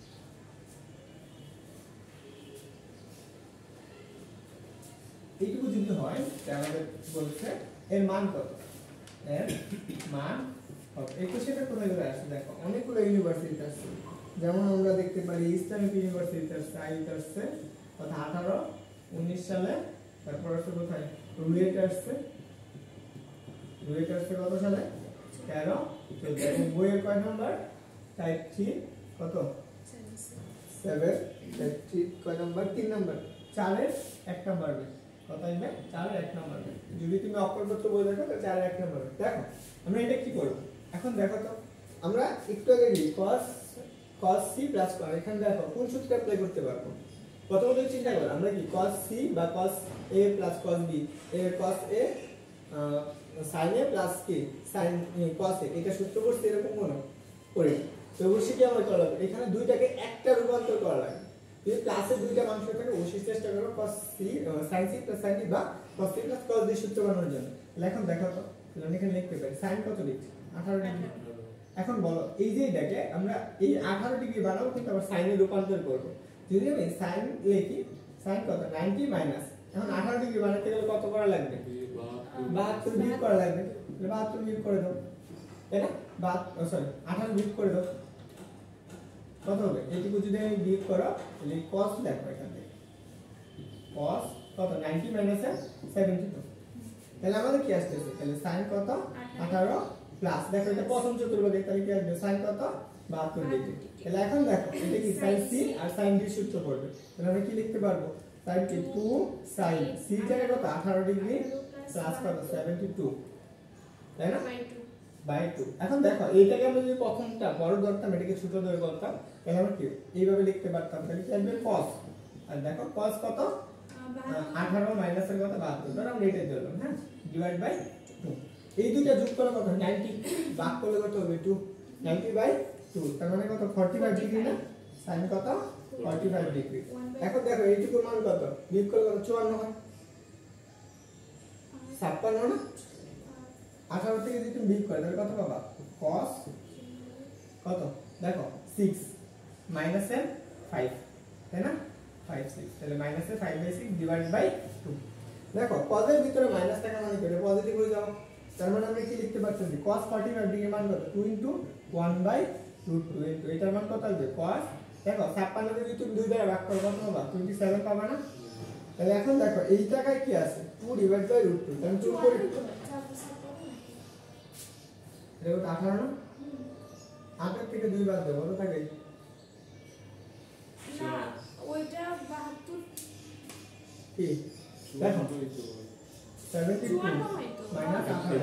এইটুকু যদি হয় তাহলে আমাদের বলছে এর মান কত, এর মান কত। এই কোশ্চেনটা কোথায় কোথায় আসছে দেখো, অনেকগুলো ইউনিভার্সিটি আসছে, যেমন আমরা দেখতে পারি ইসলামিক ইউনিভার্সিটি আসছে, আইইউতে আসছে অর্থাৎ 18 19 সালে। তারপর আসছে কোথায় রুয়েট আসছে, রুয়েট আসছে কত সালে 13 14। এবং বইয়ের কয় নাম্বার টাইপ 3 কত 7 টাইপ 3 কয় নাম্বার 3 নাম্বার 4 এর 1 নাম্বার কত আসবে 4 এর 1 নাম্বার। যদি তুমি অক্ষরপত্র বই দেখো তো 4 এর 1 নাম্বার। দেখো আমরা এটা কি করব এখন, দেখো তো আমরা একটু আগে কি cos c প্লাস cos, এখানে দেখো কোন সূত্র অ্যাপ্লাই করতে পারবো। প্রথমত চিন্তা করো আমরা কি cos c বা cos a plus cos b এর cos a sin a plus কি sin cos a, এটা সূত্র করতে এরকম মনে করি তো অবশ্যই কি আমরা করা লাগবে, এখানে দুইটাকে একটা রূপান্তর করা লাগবে। যদি প্লাসের দুইটা মাংস থাকে অবশ্যই চেষ্টা করো cos c sin c plus sin b বা cos c plus cos b সূত্র বানানোর জন্য। তাহলে এখন দেখো তো আমি এখানে লিখতে পারি sin কত ডিগ্রি 18 ডিগ্রি। এখন বলো এই যে দেখে আমরা এই 18 ডিগ্রি বানাবো কিন্তু আবার sin এ রূপান্তর করব। যদি আমি sin লিখি sin কত 90 মাইনাস, এখন 18 ডিগ্রি বানাতে গেলে কত করা লাগবে 72 বিয়োগ করা লাগবে। তাহলে 72 বিয়োগ করে দাও, তাই না? 18 বিয়োগ করে দাও কত হবে, এইটুকু যদি আমি বিয়োগ করো তাহলে cos দেখো এখান থেকে cos কত 90 মাইনাস 72, তাহলে আমাদের কি আসতেছে তাহলে sin কত 18 প্লাস দেখো এটা প্রথম চতুর্ভাগে, তাহলে কি আসবে sin কত 72 ডিগ্রি। তাহলে এখন দেখো এটা কি sin c আর sin d সূত্র পড়বে, তাহলে আমরা কি লিখতে পারবো sin কি 2 sin c জায়গায় কত 18 ডিগ্রি প্লাস কত 72, তাই না বাই 2। এখন দেখো এইটাকে আমরা যদি প্রথমটা বড় ধরতাম এটাকে ছোট ধরে করতাম তাহলে আমরা কি এইভাবে লিখতে পারতাম, তাহলে কি আসবে cos, আর দেখো cos কত 18 মাইনাস এর কত 72, ধর আমরা এটাই ধরলাম, হ্যাঁ ডিভাইড বাই 2। এই দুইটা যোগ করা কত 90, ভাগ করলে কত হবে 2, 90 বাই 2 তার মানে কত 45 ডিগ্রি না, sin কত 45 ডিগ্রি। এখন দেখো এইটুকুর মান কত বিয়োগ করলে কত 54 হয়, 56 না 18 থেকে যদি তুমি বিয়োগ করো তাহলে কত পাবা cos কত দেখো 6 মাইনাস 5, তাই না 5 6, তাহলে মাইনাস 5/6 ডিভাইড বাই 2। দেখো cos এর ভিতরে মাইনাস থাকা মানে কি এটা পজিটিভ হয়ে যাবে, তার মানে আমরা কি লিখতে পারছি cos 45 ডিগ্রি মান কত 2 * 1/√2 ইনটু এটার মান কত আসবে cos, দেখো 56 কে যদি তুমি 2 দ্বারা ভাগ করো কত পাবা 27 পাবা না। তাহলে এখন দেখো এই জায়গায় কি আছে 2 / √2, তাহলে 2 করে এটা 18 না 8 থেকে 2 বাদ দাও কত থাকে না ওইটা 72 কি দেখো 72 মাইনাস 18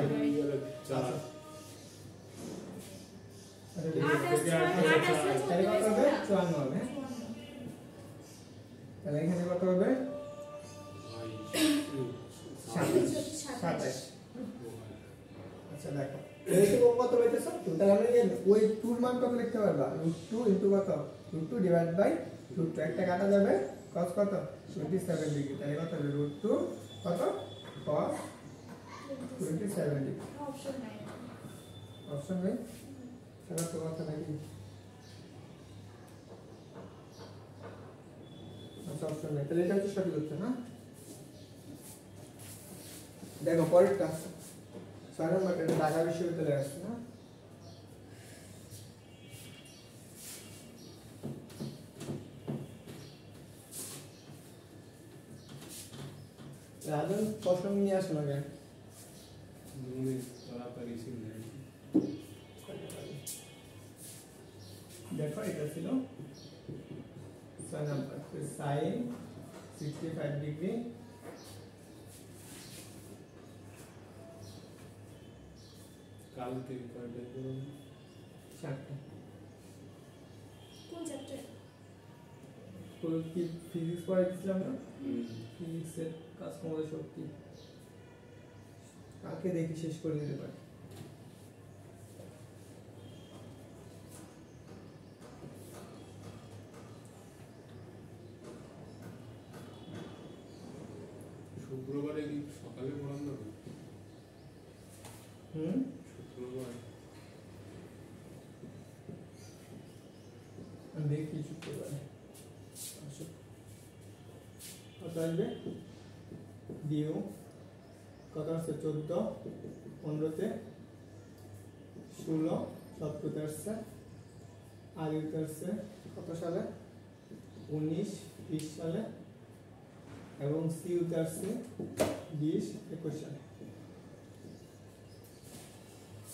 তাহলে কত হবে 54 হবে, তাহলে এখানে কত হবে 27। আচ্ছা দেখো এইটুকু কত পাইতেছ 2, তাহলে আমরা ওই 2 এর মান কত লিখতে পারবা √2 ইনটু কত √2 ডিভাইড বাই √2, একটা কাটা যাবে cos কত 27 ডিগ্রি, তাহলে কত হবে √2 কত cos 27 ডিগ্রি। অপশন নাই, অপশন নেই, তাহলে তো কথা নাকি আচ্ছা অপশন নেই, তাহলে এটা হচ্ছে সঠিক উত্তর না। দেখো পরেরটা 6 নম্বরটা ঢাকা বিশ্ববিদ্যালয়ে আসছে না, রাজন প্রশ্ন নিয়ে আসো না কেন দেখো এটা ছিল 6 নাম্বার sin 65 ডিগ্রি কালকে কয়টা করব 4টা কোন চ্যাপ্টার? কি ফিজিক্স পড়াইছিলাম না, ফিজিক্সের কাজ ক্ষমতা শক্তি, কালকে দেখি শেষ করে দিতে পারি। শুক্রবারে কি সকালে পড়ানো হবে? শুক্রবার আমি দেখি শুক্রবারে কত আসবে। ডিউ কত আসছে 14, 15-তে 16, 17-তে আসছে। আর ইউতে আসছে কত সালে 19, 20 সালে। এবং সিইউতে আসছে 20, 21 সালে।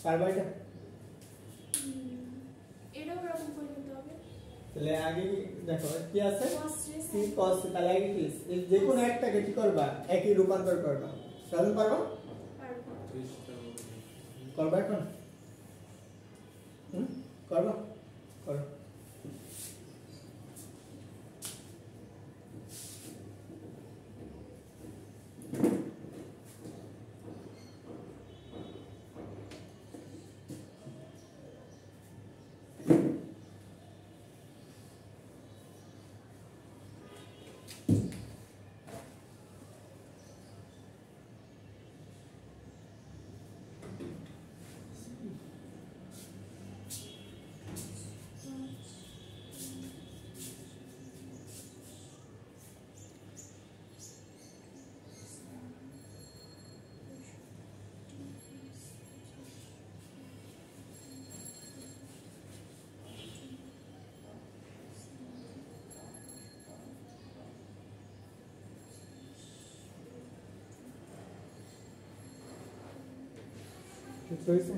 পারবা এটা? এটাও এরকম করে নিতে হবে। তাহলে আগে দেখো কি আছে Cos ray, সি sin কস, তাহলে আগে কি এই যে কোনো একটাকে কি করবা, একই রূপান্তর করবা। তাহলে পারবা? পারবো। চেষ্টা করবো। করবা এখন? করবা? করো। ঠিক হয়েছে?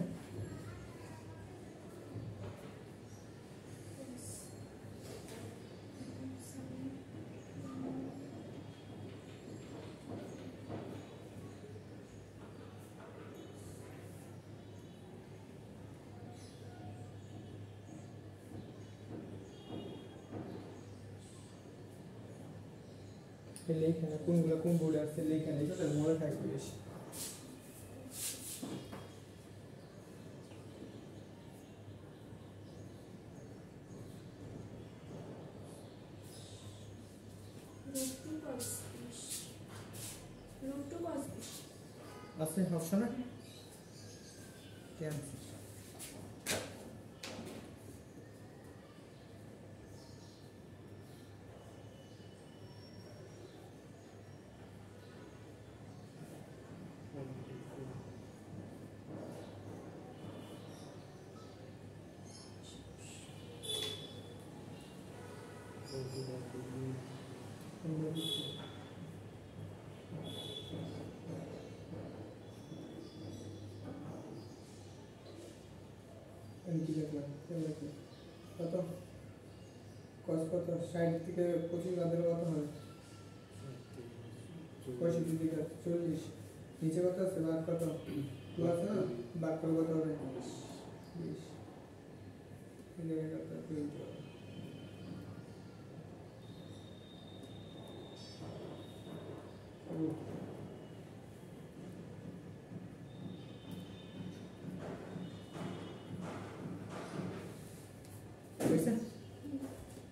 লেখা কোনগুলো কোন বোর্ডে আছে লেখা নেই, তাহলে মনে থাকবে বেশি। root 2 cos 20 আছে অপশনে কেন কি লিখলাম কত কস কত 60 থেকে 25 বাদের কত হয় 65 থেকে 40 নিচে কত আছে বাদ কত 2 আছে না বাদ করে কত হবে 20 এই জায়গাটা কত 20 হবে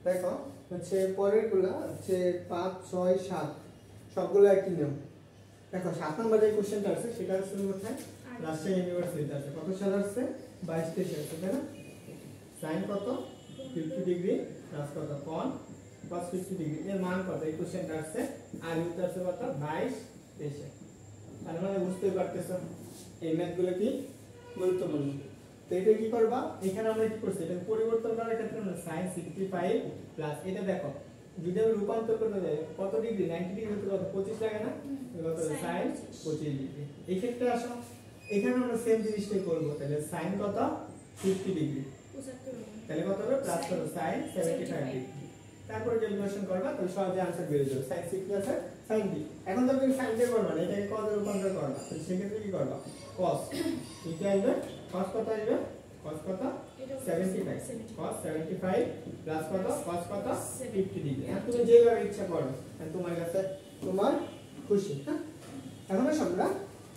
দেখো হচ্ছে পরেরগুলা হচ্ছে 5, 6, 7 সবগুলো একই নিয়ম। দেখো 7 নম্বর যে কোশ্চেনটা আছে সেটা হচ্ছে কোথায় রাজশাহী ইউনিভার্সিটিতে আছে। কত সাল আসছে 22, 23 আসছে তাই না। সাইন কত 50 ডিগ্রি প্লাস কত কন cos 50 ডিগ্রি এর মান কত এই কোশ্চেনটা আসছে। আর ইউতে আছে কত 22, 23। তার মানে বুঝতেই পারতেছো এই ম্যাথগুলো কি গুরুত্বপূর্ণ। তো এটা কি করবা এখানে আমরা কি করছি এটা পরিবর্তন করার ক্ষেত্রে আমরা sin 65 প্লাস এটা দেখো যদি আমি রূপান্তর করতে যাই কত ডিগ্রি 90 ডিগ্রি হতে কত 25 লাগে না কত sin 25 ডিগ্রি। এই ক্ষেত্রে আসো এখানে আমরা সেম জিনিসটাই করব তাহলে sin কত 50 ডিগ্রি 75 তাহলে কত হবে প্লাস কত sin 75 ডিগ্রি। তারপরে ক্যালকুলেশন করবা তাহলে সহজে आंसर বেরিয়ে যাবে sin 6 প্লাস sin d। এখন তো তুমি sin দিয়ে করবা না এটাকে cos এ রূপান্তর করবা তাহলে সেই ক্ষেত্রে কি করবা cos ঠিক আসবে cos কত আসবে cos কত এটা 75 75 cos 75 প্লাস কত cos কত 50 ডিগ্রি তুমি 70 যেভাবে ইচ্ছা করো তোমার কাছে তোমার খুশি হ্যাঁ এখন আমরা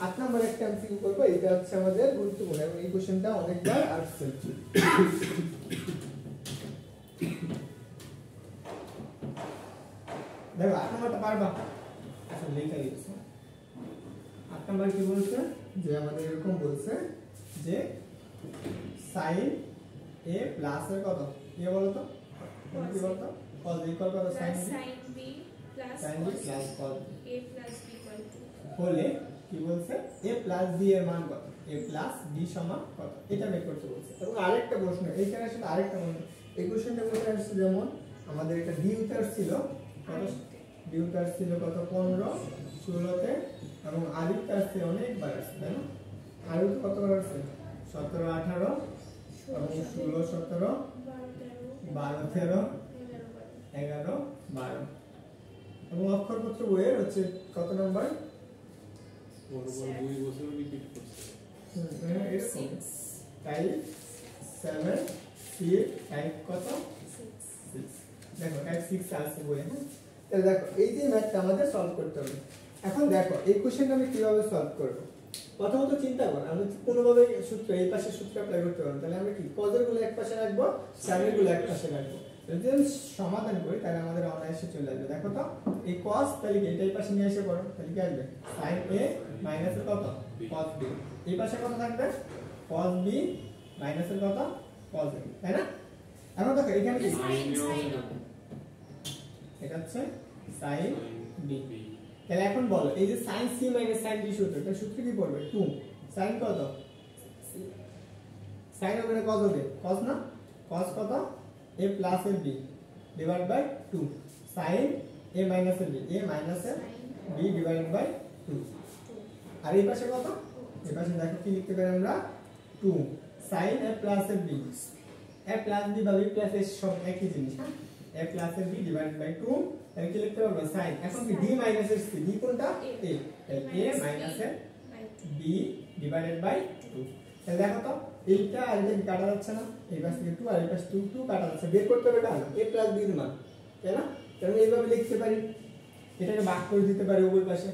8 নম্বর একটা এমসিকিউ করব এটা হচ্ছে আমাদের গুরুত্বপূর্ণ এবং এই কোশ্চেনটা অনেকবার আসছে দেখো 8 নম্বরটা পারবা আসলে লেখা গেছে 8 নম্বর কি বলছে যে আমাদের এরকম বলছে যে sin a প্লাস এর কত কি বলো তো কি বলো তো cos b কত sin b sin b plus sin b cos plus cos a plus b equal to হলে কি বলছে a plus b এর মান কত a plus b সমান কত এটা বের করতে বলছে এবং আরেকটা প্রশ্ন এইখানে আসলে আরেকটা মানে এই কোশ্চেনটা কোথায় আসছে যেমন আমাদের এটা d উত্তর ছিল কত d উত্তর ছিল কত 15 16 তে এবং r উত্তর আসছে অনেকবার আসছে তাই না r উত্তর কতবার আসছে 17 18 এবং 16 17 12 13 11 12 এবং অক্ষরপত্র বইয়ের হচ্ছে কত নাম্বার বরাবর 2 বছর রিপিট করছে এরকম 5 7 6 5 কত 6 দেখো 6 আছে বইয়ে হ্যাঁ তাহলে দেখো এই যে ম্যাথটা আমাদের সলভ করতে হবে এখন দেখো এই কোশ্চেনটা আমি কিভাবে সলভ করব প্রথমত চিন্তা করো আমি কোনোভাবে সূত্র এই পাশে সূত্র অ্যাপ্লাই করতে পারবো তাহলে আমরা কি কজের গুলো এক পাশে রাখবো সাইনের গুলো এক পাশে রাখবো যদি আমি সমাধান করি তাহলে আমাদের অনায়াসে চলে আসবে দেখো তো এই cos তাহলে কি এটা এই পাশে নিয়ে এসে পড়ো তাহলে কি আসবে sin a মাইনাস এর কত cos b এই পাশে কত থাকবে cos b মাইনাস এর কত cos a তাই না এখন দেখো এখানে কি এটা হচ্ছে sin b তাহলে এখন বলো এই যে sin c minus sin b সূত্র এটা সূত্র কি পড়বে 2 sin কত sin মানে cos হবে cos না cos কত a plus b divided by 2 sin a minus b a minus b divided by 2 আর এই পাশে কত এই পাশে দেখো কি লিখতে পারি আমরা 2 sin a plus b a plus b বা b plus a সব একই জিনিস হ্যাঁ a plus b divided by 2 তাহলে কি লিখতে পারবো sin এখন কি d minus c d কোনটা a a minus b divided by 2 তাহলে দেখো তো এইটা আর এটা কাটা যাচ্ছে না এই পাশ থেকে 2 আর এই পাশ 2 কাটা যাচ্ছে বের করতে হবে কার a প্লাস b এর মান তাই না তাহলে এইভাবে লিখতে পারি এটাকে ভাগ করে দিতে পারি উপর পাশে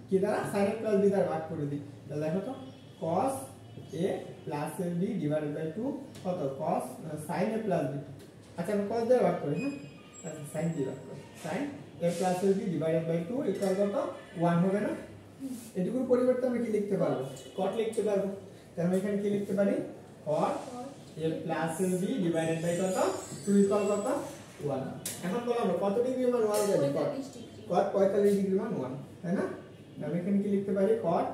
কি দ্বারা sin a প্লাস b দ্বারা ভাগ করে দিই তাহলে দেখো তো cos a plus b divided by 2 কত cos sin a plus b আচ্ছা আমরা cos দ্বারা ভাগ করি হ্যাঁ আচ্ছা sin দিয়ে ভাগ করি sin a plus b divided by 2 equal কত 1 হবে না এটুকুর পরিবর্তে আমরা কি লিখতে পারবো cot লিখতে পারবো তাহলে আমরা এখানে কি লিখতে পারি cot a plus b divided by কত 2 ইকুয়াল কত 1 এখন বলো আমরা কত ডিগ্রি মান 1 জানি cot 45 ডিগ্রি মান 1 তাই না আমরা এখানে কি লিখতে পারি cot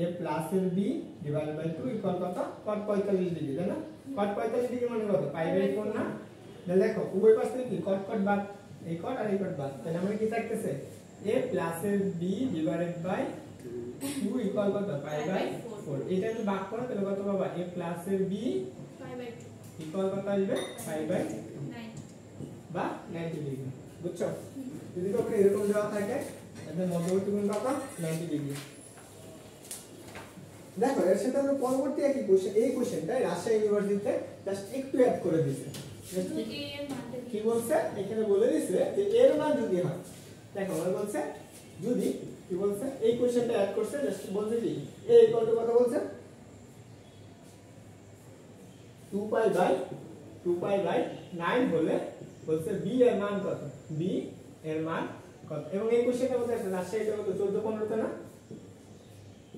a plus b divided by 2 equal কত cot 45 ডিগ্রি তাই না cot 45 ডিগ্রি মানে কত পাই বাই 4 না তাহলে দেখো উভয় পাশ থেকে কি cot cot বাদ এই cot আর এই cot বাদ তাহলে আমরা কি থাকতেছে a plus b divided by 2 equal কত পাই বাই 4 এটা যদি ভাগ করো তাহলে কত পাবা a plus b pi by 2 equal কত আসবে পাই বাই 9 বা 90 ডিগ্রি বুঝছো যদি কখনো এরকম দেওয়া থাকে তাহলে মধ্যবর্তী কোণ কত 90 ডিগ্রি দেখো এর সাথে আমরা পরবর্তী একই কোশ্চেন এই কোশ্চেনটা রাজশাহী ইউনিভার্সিটিতে জাস্ট একটু অ্যাড করে দিয়েছে কি বলছে এখানে বলে দিয়েছে যে এর মান যদি হয় দেখো আমরা বলছে যদি কি বলছে এই কোশ্চেনটা অ্যাড করছে জাস্ট বলছে কি a ইকুয়াল টু কত বলছে 2 পাই বাই 9 হলে বলছে b এর মান কত b এর মান কত এবং এই কোশ্চেনটা বলতে আছে রাজশাহীতে কত 14 15 তে না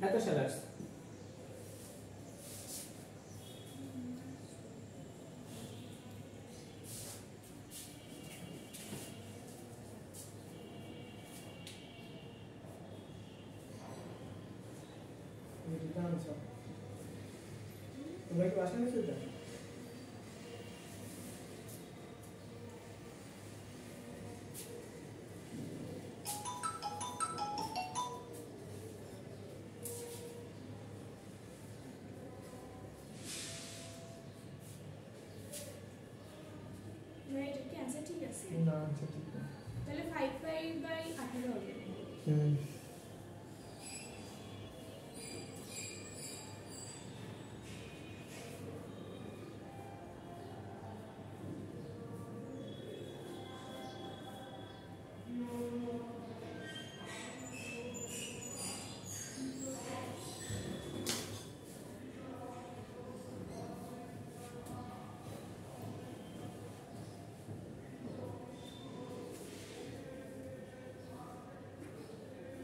এত সাল আসছে তোমরা কি বাসা নিয়েছো এটা মানে এটা কি आंसर ঠিক আছে না আচ্ছা ঠিক আছে তাহলে 5 পাই বাই 18 হবে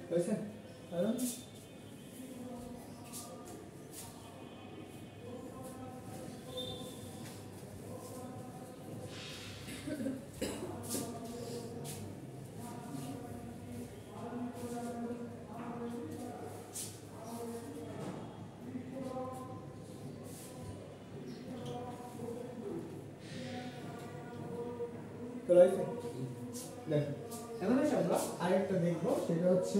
হয়েছে? কারণ তো রয়েছে দেখো এখন এসে আমরা আরেকটা দেখবো, সেটা হচ্ছে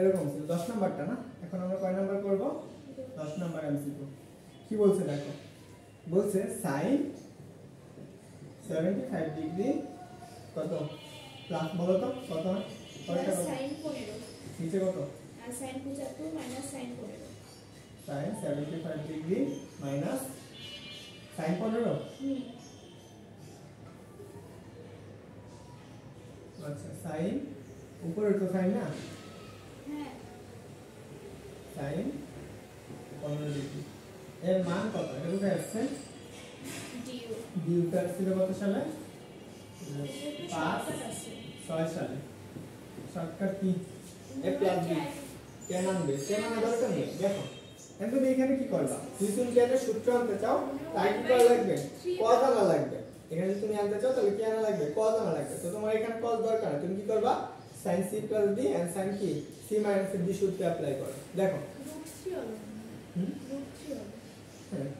এরকম ছিল 10 নাম্বারটা না। এখন আমরা কয় নাম্বার করব? 10 নাম্বার এমসিকিউ। কি বলছে দেখো, বলছে sin 75 ডিগ্রি কত প্লাস বলো তো কত কয়টা কত sin 15 নিচে কত আর sin 75 minus sin 15 sin 75 degree minus sin 15। আচ্ছা sin উপরে তো sin না, হ্যাঁ sin 15 ডিগ্রি এর মান কত? এটা কোথায় আসছে? ডিউ ডিউটা ছিল কত সালে? পাঁচ 6 সালে। Shortcut key? এ প্লাস বি কেন আনবে? কেন আনা দরকার নেই। দেখো এখন তুমি এখানে কি করবা? যদি তুমি কেনের সূত্র আনতে চাও তাই কি করা লাগবে? cos আনা লাগবে। এখানে যদি তুমি আনতে চাও তাহলে কি আনা লাগবে? cos আনা লাগবে। তো তোমার এখানে cos দরকার না, তুমি কি করবা? sin c plus d and sin কি c minus d সূত্র অ্যাপ্লাই করো। দেখো √3 হলো √3 হলো হ্যাঁ।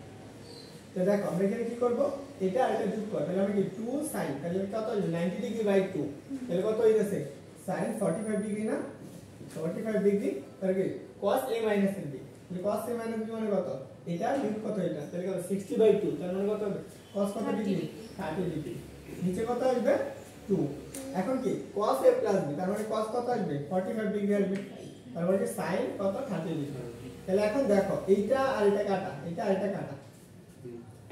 তো দেখো আমরা এখানে কি করব? এটা আর এটা যোগ করব। তাহলে আমরা কি 2 sin, তাহলে কত হলো? 90 ডিগ্রি বাই 2, তাহলে কত হইছে? sin 45 ডিগ্রি না, 45 ডিগ্রি তাহলে কি cos a minus b, তাহলে cos a minus b মানে কত? এটা বিয়োগ কত এটা, তাহলে কত? 60 বাই 2, তার মানে কত হবে? cos কত ডিগ্রি? 30 ডিগ্রি। নিচে কত আসবে? 2। এখন কি cos a plus b, তার মানে cos কত আসবে? 45 ডিগ্রি আসবে, তার মানে sin কত? 30 ডিগ্রি। তাহলে এখন দেখো এইটা আর এটা কাটা, এটা আর এটা কাটা।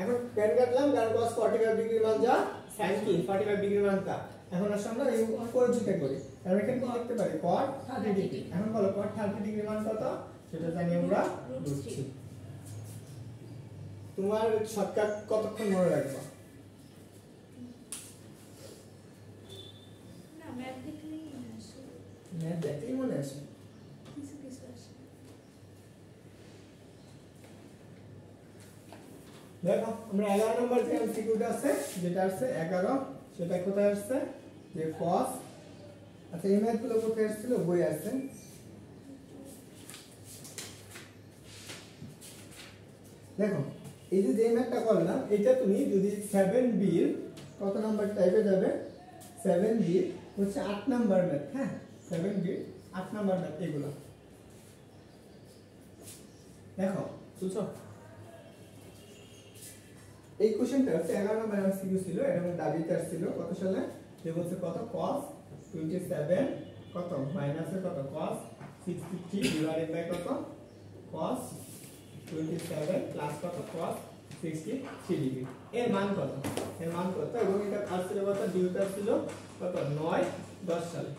এখন প্যান কাটলাম কারণ cos 45 ডিগ্রি মান যা, sin কি 45 ডিগ্রি মান তা। এখন আসলে আমরা এই উপরে যেটা করি, আমরা এখানে কি লিখতে পারি? cos 30 degree. এখন বলো cos 30 ডিগ্রি মান কত? সেটা জানি আমরা √3। তোমার শর্টকাট কতক্ষণ মনে রাখবা? না ম্যাথ দেখলেই মনে আসে, ম্যাথ দেখলেই মনে আসে। কিছু কিছু আসে। দেখো আমরা 11 নম্বর যে এমসিকিউটা আছে, যেটা আছে 11, সেটা কোথায় আসছে? যে cos, আচ্ছা এই ম্যাথগুলো কোথায় আসছিল? বই আছে। দেখো এই যে ম্যাথটা করলাম, এটা তুমি যদি 7b এর কত নাম্বার টাইপে যাবে? 7b হচ্ছে 8 নাম্বার ম্যাথ। হ্যাঁ 7b 8 নাম্বার ম্যাথ এগুলো। দেখো বুঝছো এই কোশ্চেনটা হচ্ছে 11 নম্বর এমসিকিউ ছিল, এর দাবিতে আসছিল কত সালে? যে বলছে কত cos 27 কত মাইনাসে কত cos 63 ডিভাইডেড বাই কত cos 27 প্লাস কত cos 63 ডিগ্রি। এর মান কত? এর মান কত? এবং এটা আসছিল কত? ডিউটা ছিল কত 9 10 সালে।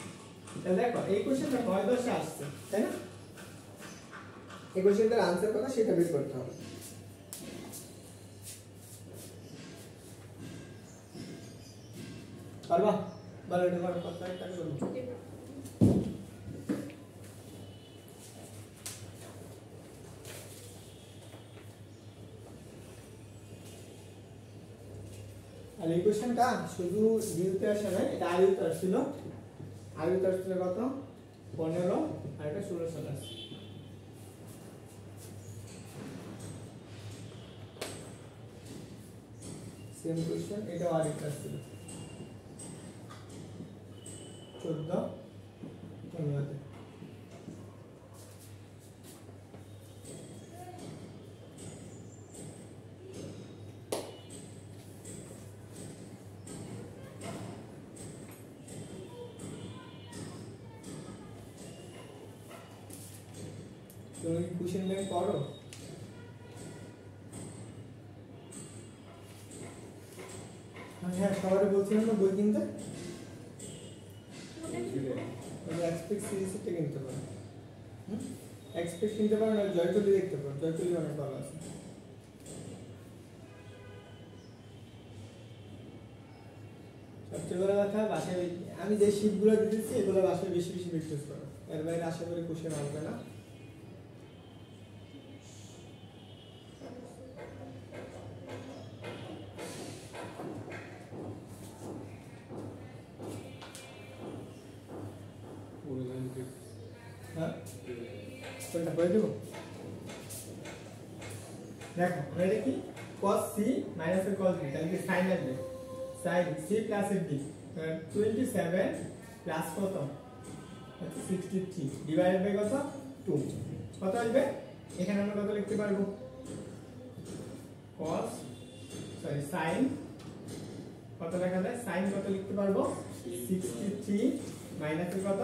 তাহলে দেখো এই কোশ্চেনটা 9 10 এ আসছে, তাই না? এই কোশ্চেনটার আনসার কত সেটা বের করতে হবে। পারবা? বলো এটা করো, কত টাকা করব? আর এই কোশ্চেনটা শুধু ডিউতে আসে না, এটা আয়ুতে আসছিল। আয়ুতে আসছিল কত? 15 আর এটা 16 সালে আসছে। সেম কোশ্চেন এটা আরেকটা আসছিল 14 15তে। তুমি কি কোশ্চেন ব্যাংক করো? হ্যাঁ সবাই বলছিলাম না বই কিনতে। কোনটা কিনবো? ওই এক্সপেক্ট সিরিজটা কিনতে পারো। এক্সপেক্ট কিনতে পারো না, জয়তুলি দেখতে পারো, জয়তুলি অনেক ভালো আছে। সবচেয়ে বড় কথা বাসায় আমি যে শীটগুলো দিতেছি এগুলো বাসায় বেশি বেশি প্র্যাকটিস করো, এর বাইরে আশা করি কোশ্চেন আসবে না। পুরো লাইন ঠিক হ্যাঁ কোনটা করে দেবো? দেখো আমরা এটা কি cos c minus cos b, তাহলে কি sin আসবে, sin c plus d 27 plus কত 63 ডিভাইডেড বাই কত 2 কত আসবে? এখানে আমরা কত লিখতে পারবো, cos sin কত লেখা যায়, sin কত লিখতে পারবো 63 মাইনাস কত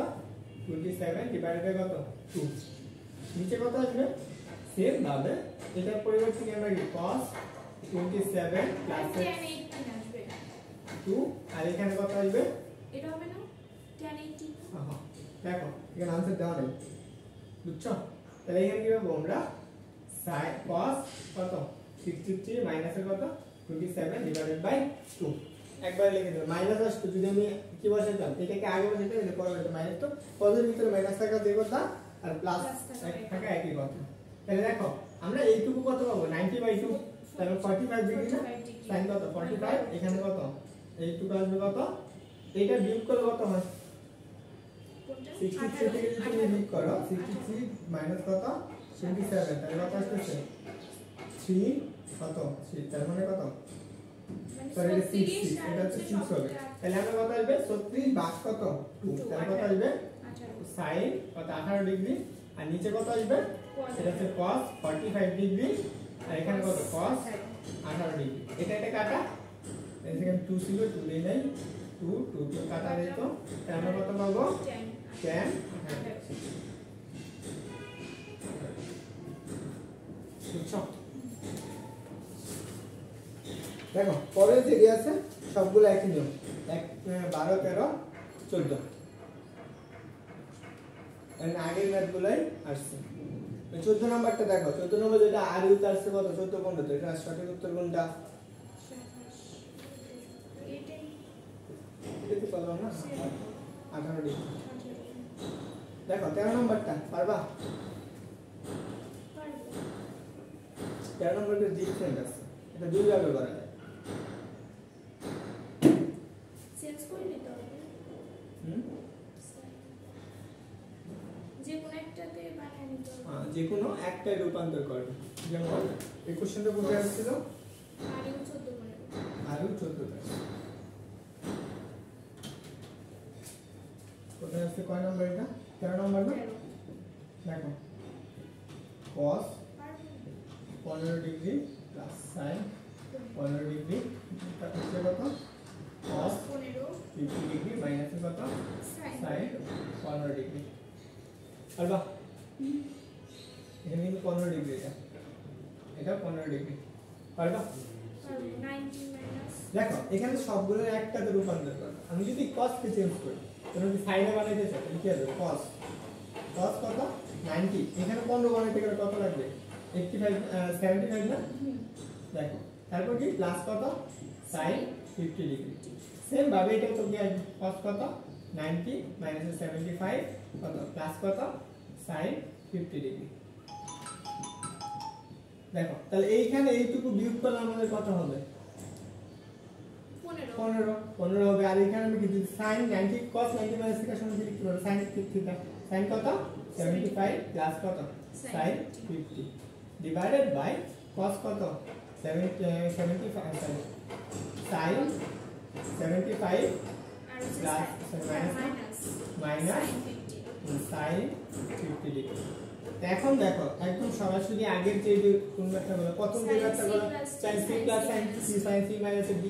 27 ডিভাইডেড বাই কত 2, নিচে কত আসবে সেম ভাবে এটার পরিবর্তে কি আমরা কি cos 27 প্লাস 10 18 আসবে। 2 আর এখানে কত আসবে, এটা হবে না 10 18? আহা দেখো এখানে आंसर দেওয়া নেই, বুঝছো? তাহলে এখানে কি পাবো আমরা sin cos কত 63 মাইনাস কত 27 ডিভাইডেড বাই 2 একবার লিখে দাও। মাইনাস আসতো যদি আমি কি বসাইতাম, এটাকে আগে বসাইতাম, এটা পরে বসাইতাম, মাইনাস তো পদের ভিতরে মাইনাস থাকা যে কথা আর প্লাস থাকা একই কথা। তাহলে দেখো আমরা এইটুকু কত পাবো 90/2, তাহলে 45 ডিগ্রি না, sin কত 45, এখানে কত এইটুকু আসবে কত, এটা বিয়োগ করলে কত হয় কোনটা? 63 থেকে যদি তুমি বিয়োগ করো 63 মাইনাস কত 27, তাহলে কত আসছে 3 কত 3, তার মানে কত সরি এটা 6, এটা হচ্ছে 6 হবে, তাহলে আমরা কত আসবে 36 ভাগ কত 2, তাহলে কত আসবে sin কত 18 ডিগ্রি, আর নিচে কত আসবে এটা হচ্ছে cos 45 ডিগ্রি, আর এখানে কত cos 18 ডিগ্রি, এটা এটা কাটা, এখানে 2 ছিল 2 দেই নাই 2 2 তো কাটা যেত, তাহলে আমরা কত পাবো 10 বুঝছো? দেখো পরে যে এরিয়া আছে সবগুলো একই নিয়ম, 12 13 14 এর আগের ম্যাথগুলাই আসছে। 14 নাম্বারটা দেখো, 14 নম্বর যেটা আর ইউতে আসছে কত 14 15, তো এটা সঠিক উত্তর কোনটা? এটা পারলাম না 18 ডিগ্রি। দেখো 13 নাম্বারটা পারবা? 13 নম্বরটা ডিফারেন্ট আছে, এটা দুই ভাবে করা যায়। চেঞ্জ করে নিতে হবে, যে কোনো একটাতে বানিয়ে নিতে হবে। হ্যাঁ যে কোনো একটাই রূপান্তর করবে, যেমন এই কোশ্চেনটা কোথায় আসছিল আর ইউ 14 করে আরও 14টা কোথায় আসছে, কয় নম্বর এটা 13 নম্বর না? দেখো cos 15 degree plus sin 15 degree তার হচ্ছে কত cos 15 50 ডিগ্রি মাইনাস কত sin sin 15 ডিগ্রি, পারবা? এখানে কিন্তু 15 ডিগ্রি, এটা 15 ডিগ্রি, পারবা? 90 মাইনাস দেখো এখানে সবগুলো একটাতে রূপান্তর করো, আমি যদি cos কে চেঞ্জ করি তুমি যদি সাইনে বানাইতে চাও তাহলে কি হবে cos কত 90, এখানে 15 বানাইতে গেলে কত লাগবে 85 75 না, দেখো তারপর কি প্লাস কত sin 50 ডিগ্রি, সেম ভাবে এটা তো কি আসবে cos কত 90 মাইনাস 75 কত প্লাস কত sin 50 ডিগ্রি। দেখো তাহলে এইখানে এইটুকু বিয়োগ করলে আমাদের কত হবে 15 হবে, আর এখানে আমি কিছু sin 90 cos 90 মাইনাস থেকে সমান কি লিখতে পারবো sin থিটা, sin কত 75 প্লাস কত sin 50 ডিভাইডেড বাই cos কত 75 sin 75 আর প্লাস মাইনাস sin 50 ডিগ্রি। এখন দেখো একদম সরাসরি আগের যে কোন ম্যাথটা প্রথম যে ম্যাথটা sin c plus sin c minus d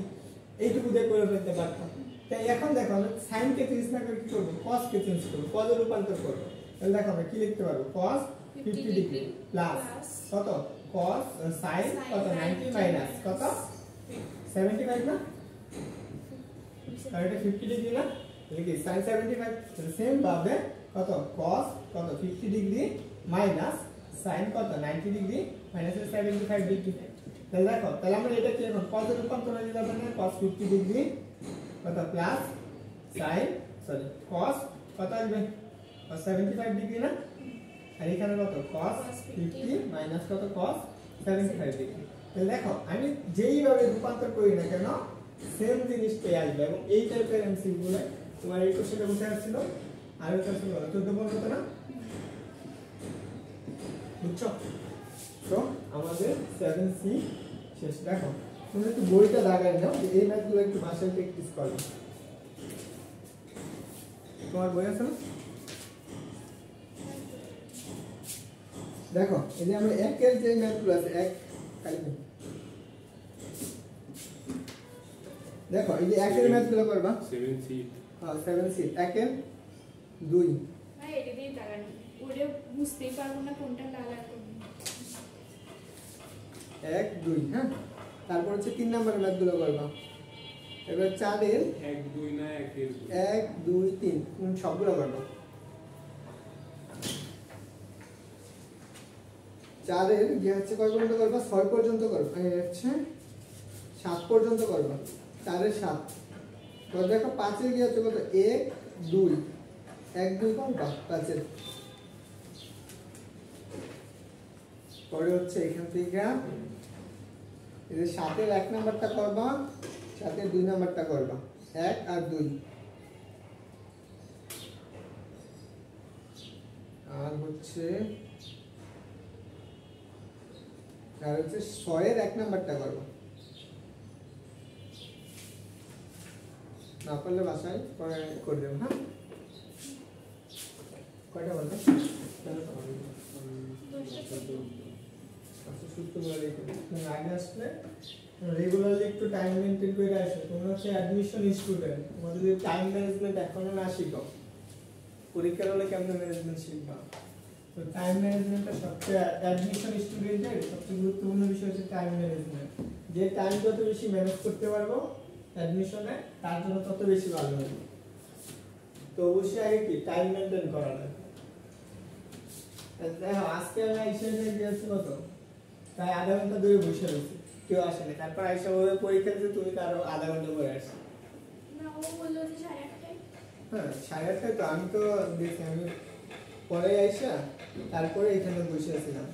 এইটুকু দিয়ে করে ফেলতে পারতাম, তাই এখন দেখো আমরা sin কে চেঞ্জ না করে কি করব cos কে চেঞ্জ করব, cos এর রূপান্তর করব, তাহলে দেখো আমরা কি লিখতে পারবো cos 50 ডিগ্রি প্লাস কত cos sin কত 90 মাইনাস কত 75 না, আর এটা 50 ডিগ্রি না, তাহলে কি sin 75 তাহলে সেম ভাবে কত cos কত 50 ডিগ্রি মাইনাস sin কত 90 ডিগ্রি মাইনাস 75 ডিগ্রি। তাহলে দেখো তাহলে আমরা এটা কি এখন cos এর রূপান্তর হয়ে যাবে না cos 50 ডিগ্রি কত প্লাস sin cos কত আসবে cos 75 ডিগ্রি না, আর এখানে কত cos 50 মাইনাস কত cos 75 ডিগ্রি। তাহলে দেখো আমি যেইভাবে রূপান্তর করি না কেন সেম জিনিসটাই আসবে, এবং এই টাইপের এমসিকিউ গুলো তোমার এই কোশ্চেনটা কোথায় আসছিল আর ওটা ছিল 14 কত না, বুঝছো? তো আমাদের 7C শেষ। দেখো তুমি একটু বইটা দাগাই নাও যে এই ম্যাথগুলো একটু বাসায় প্র্যাকটিস করো। তোমার বই আছে না? দেখো এই যে আমরা একের যে ম্যাথগুলো আছে এক খালি দেখো এই যে একের ম্যাথগুলো করবা 7C হ্যাঁ 7C একের 2 ভাই এটা দিয়ে দাঁড়ান ওরে বুঝতেই পারবো না কোনটা লাল আর কোনটা 1 2 হ্যাঁ। তারপর হচ্ছে 3 নম্বরের ম্যাথগুলো করবা। এবার 4 এর 1 2 না 1 এর 1 2 3 সবগুলো করবা। 4 এর যে হচ্ছে কয় পর্যন্ত করবা 6 পর্যন্ত করবা, এই হচ্ছে 7 পর্যন্ত করবা। 4 এর 7 তো দেখো 5 এর কি হচ্ছে কত 1 2 1 2 করবা 5 এর পরে হচ্ছে এখান থেকে এই যে 7 এর 1 নাম্বারটা করবা 7 এর 2 নাম্বারটা করবা 1 আর 2 আর হচ্ছে 6 এর 1 নাম্বারটা করবা, না পারলে বাসায় পরে করে দেব। হ্যাঁ কয়টা বলবে আচ্ছা সূত্র বলে তুমি আগে আসলে রেগুলারলি একটু টাইম মেইনটেইন করে আসো। তোমরা হচ্ছে অ্যাডমিশন স্টুডেন্ট, তোমাদের যদি টাইম ম্যানেজমেন্ট এখনো না শিখো পরীক্ষার হলে কেমন ম্যানেজমেন্ট শিখবা। তো টাইম ম্যানেজমেন্টটা সবচেয়ে অ্যাডমিশন স্টুডেন্টের সবচেয়ে গুরুত্বপূর্ণ বিষয় হচ্ছে টাইম ম্যানেজমেন্ট। যে টাইম যত বেশি ম্যানেজ করতে পারবো অ্যাডমিশনে তার জন্য তত বেশি ভালো হবে। তো অবশ্যই আগে কি টাইম মেইনটেইন করা লাগে। দেখো আজকে আমি আইসিএস দিয়েছি কত তাই আধা ঘন্টা ধরে বসে রয়েছি, কেউ আসেনি। তারপর আইসা ওই পরীক্ষা দিতে তুমি তো আরো আধা ঘন্টা পরে আসছো। না ও বললো যে 8:30টায়। হ্যাঁ 8:30 তো আমি তো দেখি আমি পরে আইসা তারপরে এখানে বসে আছিলাম।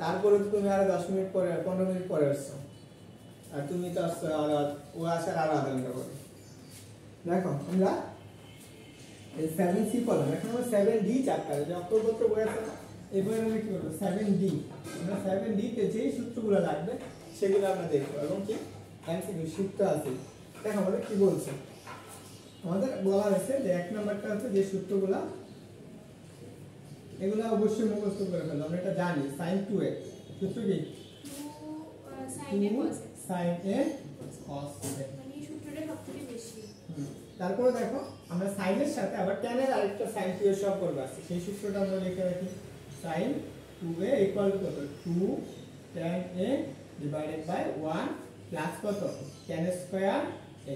তারপরে তো তুমি আরো 10 মিনিট পরে 15 মিনিট পরে আসছো, আর তুমি তো আসছো আর ও আসার আরো আধা ঘন্টা পরে। দেখো আমরা এই 7C করলাম, এখন আমরা 7D চ্যাপ্টারে যে অক্টোবর বই আছে না এবারে আমরা কি করব 7D। আমরা 7D তে যে সূত্রগুলো লাগবে সেগুলো আমরা দেখব এবং কি এমসিকিউ সূত্র আছে। দেখো আমাদের কি বলছে, আমাদের বলা হয়েছে যে 1 নাম্বারটা হচ্ছে যে সূত্রগুলো এগুলো অবশ্যই মুখস্থ করে ফেলো। আমরা এটা জানি sin 2a সূত্র কি 2 sin a cos a sin a cos a। মানে এই সূত্রটা সবথেকে বেশি। তারপরে দেখো আমরা sin এর সাথে আবার tan এর আরেকটা sin 2a সব করব আছে, সেই সূত্রটা আমরা লিখে রাখি sin 2a ইকুয়াল টু কত 2 tan a divided by 1 plus কত tan স্কয়ার a।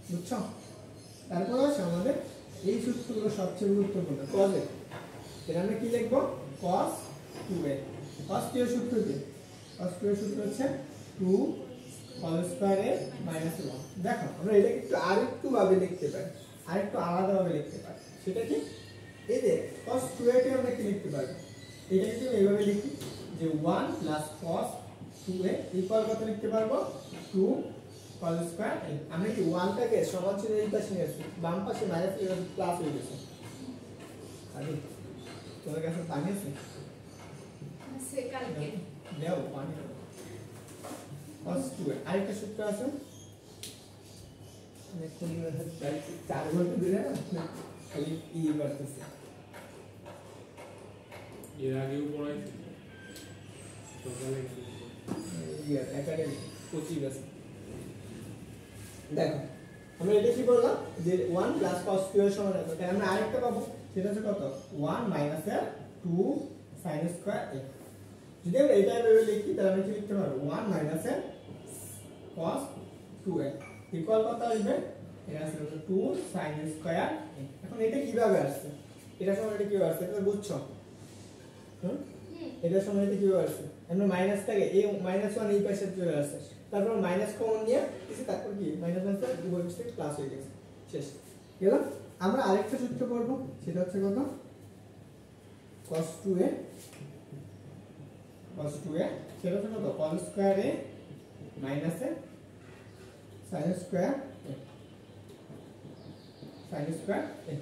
বুঝছো? তারপরে আছে আমাদের এই সূত্রগুলো সবচেয়ে গুরুত্বপূর্ণ cos a। এটা আমরা কি লিখব cos 2a। cos 2 এর সূত্র কি cos 2 এর সূত্র হচ্ছে 2 cos স্কয়ার a মাইনাস 1। দেখো আমরা এটা একটু আরেকটু ভাবে লিখতে পারি, আরেকটু আলাদা ভাবে লিখতে পারি। সেটা কি এই যে cos 2a কে আমরা কি লিখতে পারি, এটাকে যদি এইভাবে লিখি যে 1 প্লাস cos 2a ইকুয়াল কত লিখতে পারবো 2 cos স্কয়ার a। আমরা কি 1 টাকে সমান চিহ্ন এই পাশে নিয়ে আসছি, বাম পাশে মাইনাস প্লাস হয়ে গেছে। আরে তোমার কাছে পানি আছে? সে কালকে দাও পানি দাও। cos 2a আরেকটা সূত্র আছে অনেকক্ষণ ধরে 4 ঘন্টা ধরে খালি ই করতেছে। এর আগেও পড়াইছি সকালে একাডেমি কোচিং আছে। দেখো আমরা এটা কি বললাম যে 1 প্লাস cos 2 এর সমান কত, তাই আমরা আরেকটা পাবো সেটা হচ্ছে কত 1 মাইনাস 2 sin স্কয়ার a। যদি আমরা এটা এভাবে লিখি তাহলে আমরা কি লিখতে পারবো 1 মাইনাস cos 2a ইকুয়াল কত আসবে এটা আসলে 2 sin স্কয়ার। এখন এটা কিভাবে আসছে, এটা সমান এটা কিভাবে আসছে এটা বুঝছো? এটা সমান এটা কিভাবে আসছে, আমরা মাইনাস থেকে এই -1 এই পাশে চলে আসছে, তারপর মাইনাস কমন নিয়ে কিছু, তারপর কি -1 টা উভয় পাশ থেকে প্লাস হয়ে গেছে, শেষ গেল। আমরা আরেকটা সূত্র পড়ব, সেটা হচ্ছে কত, cos 2a সেটা হচ্ছে কত, cos square a minus a sin square a।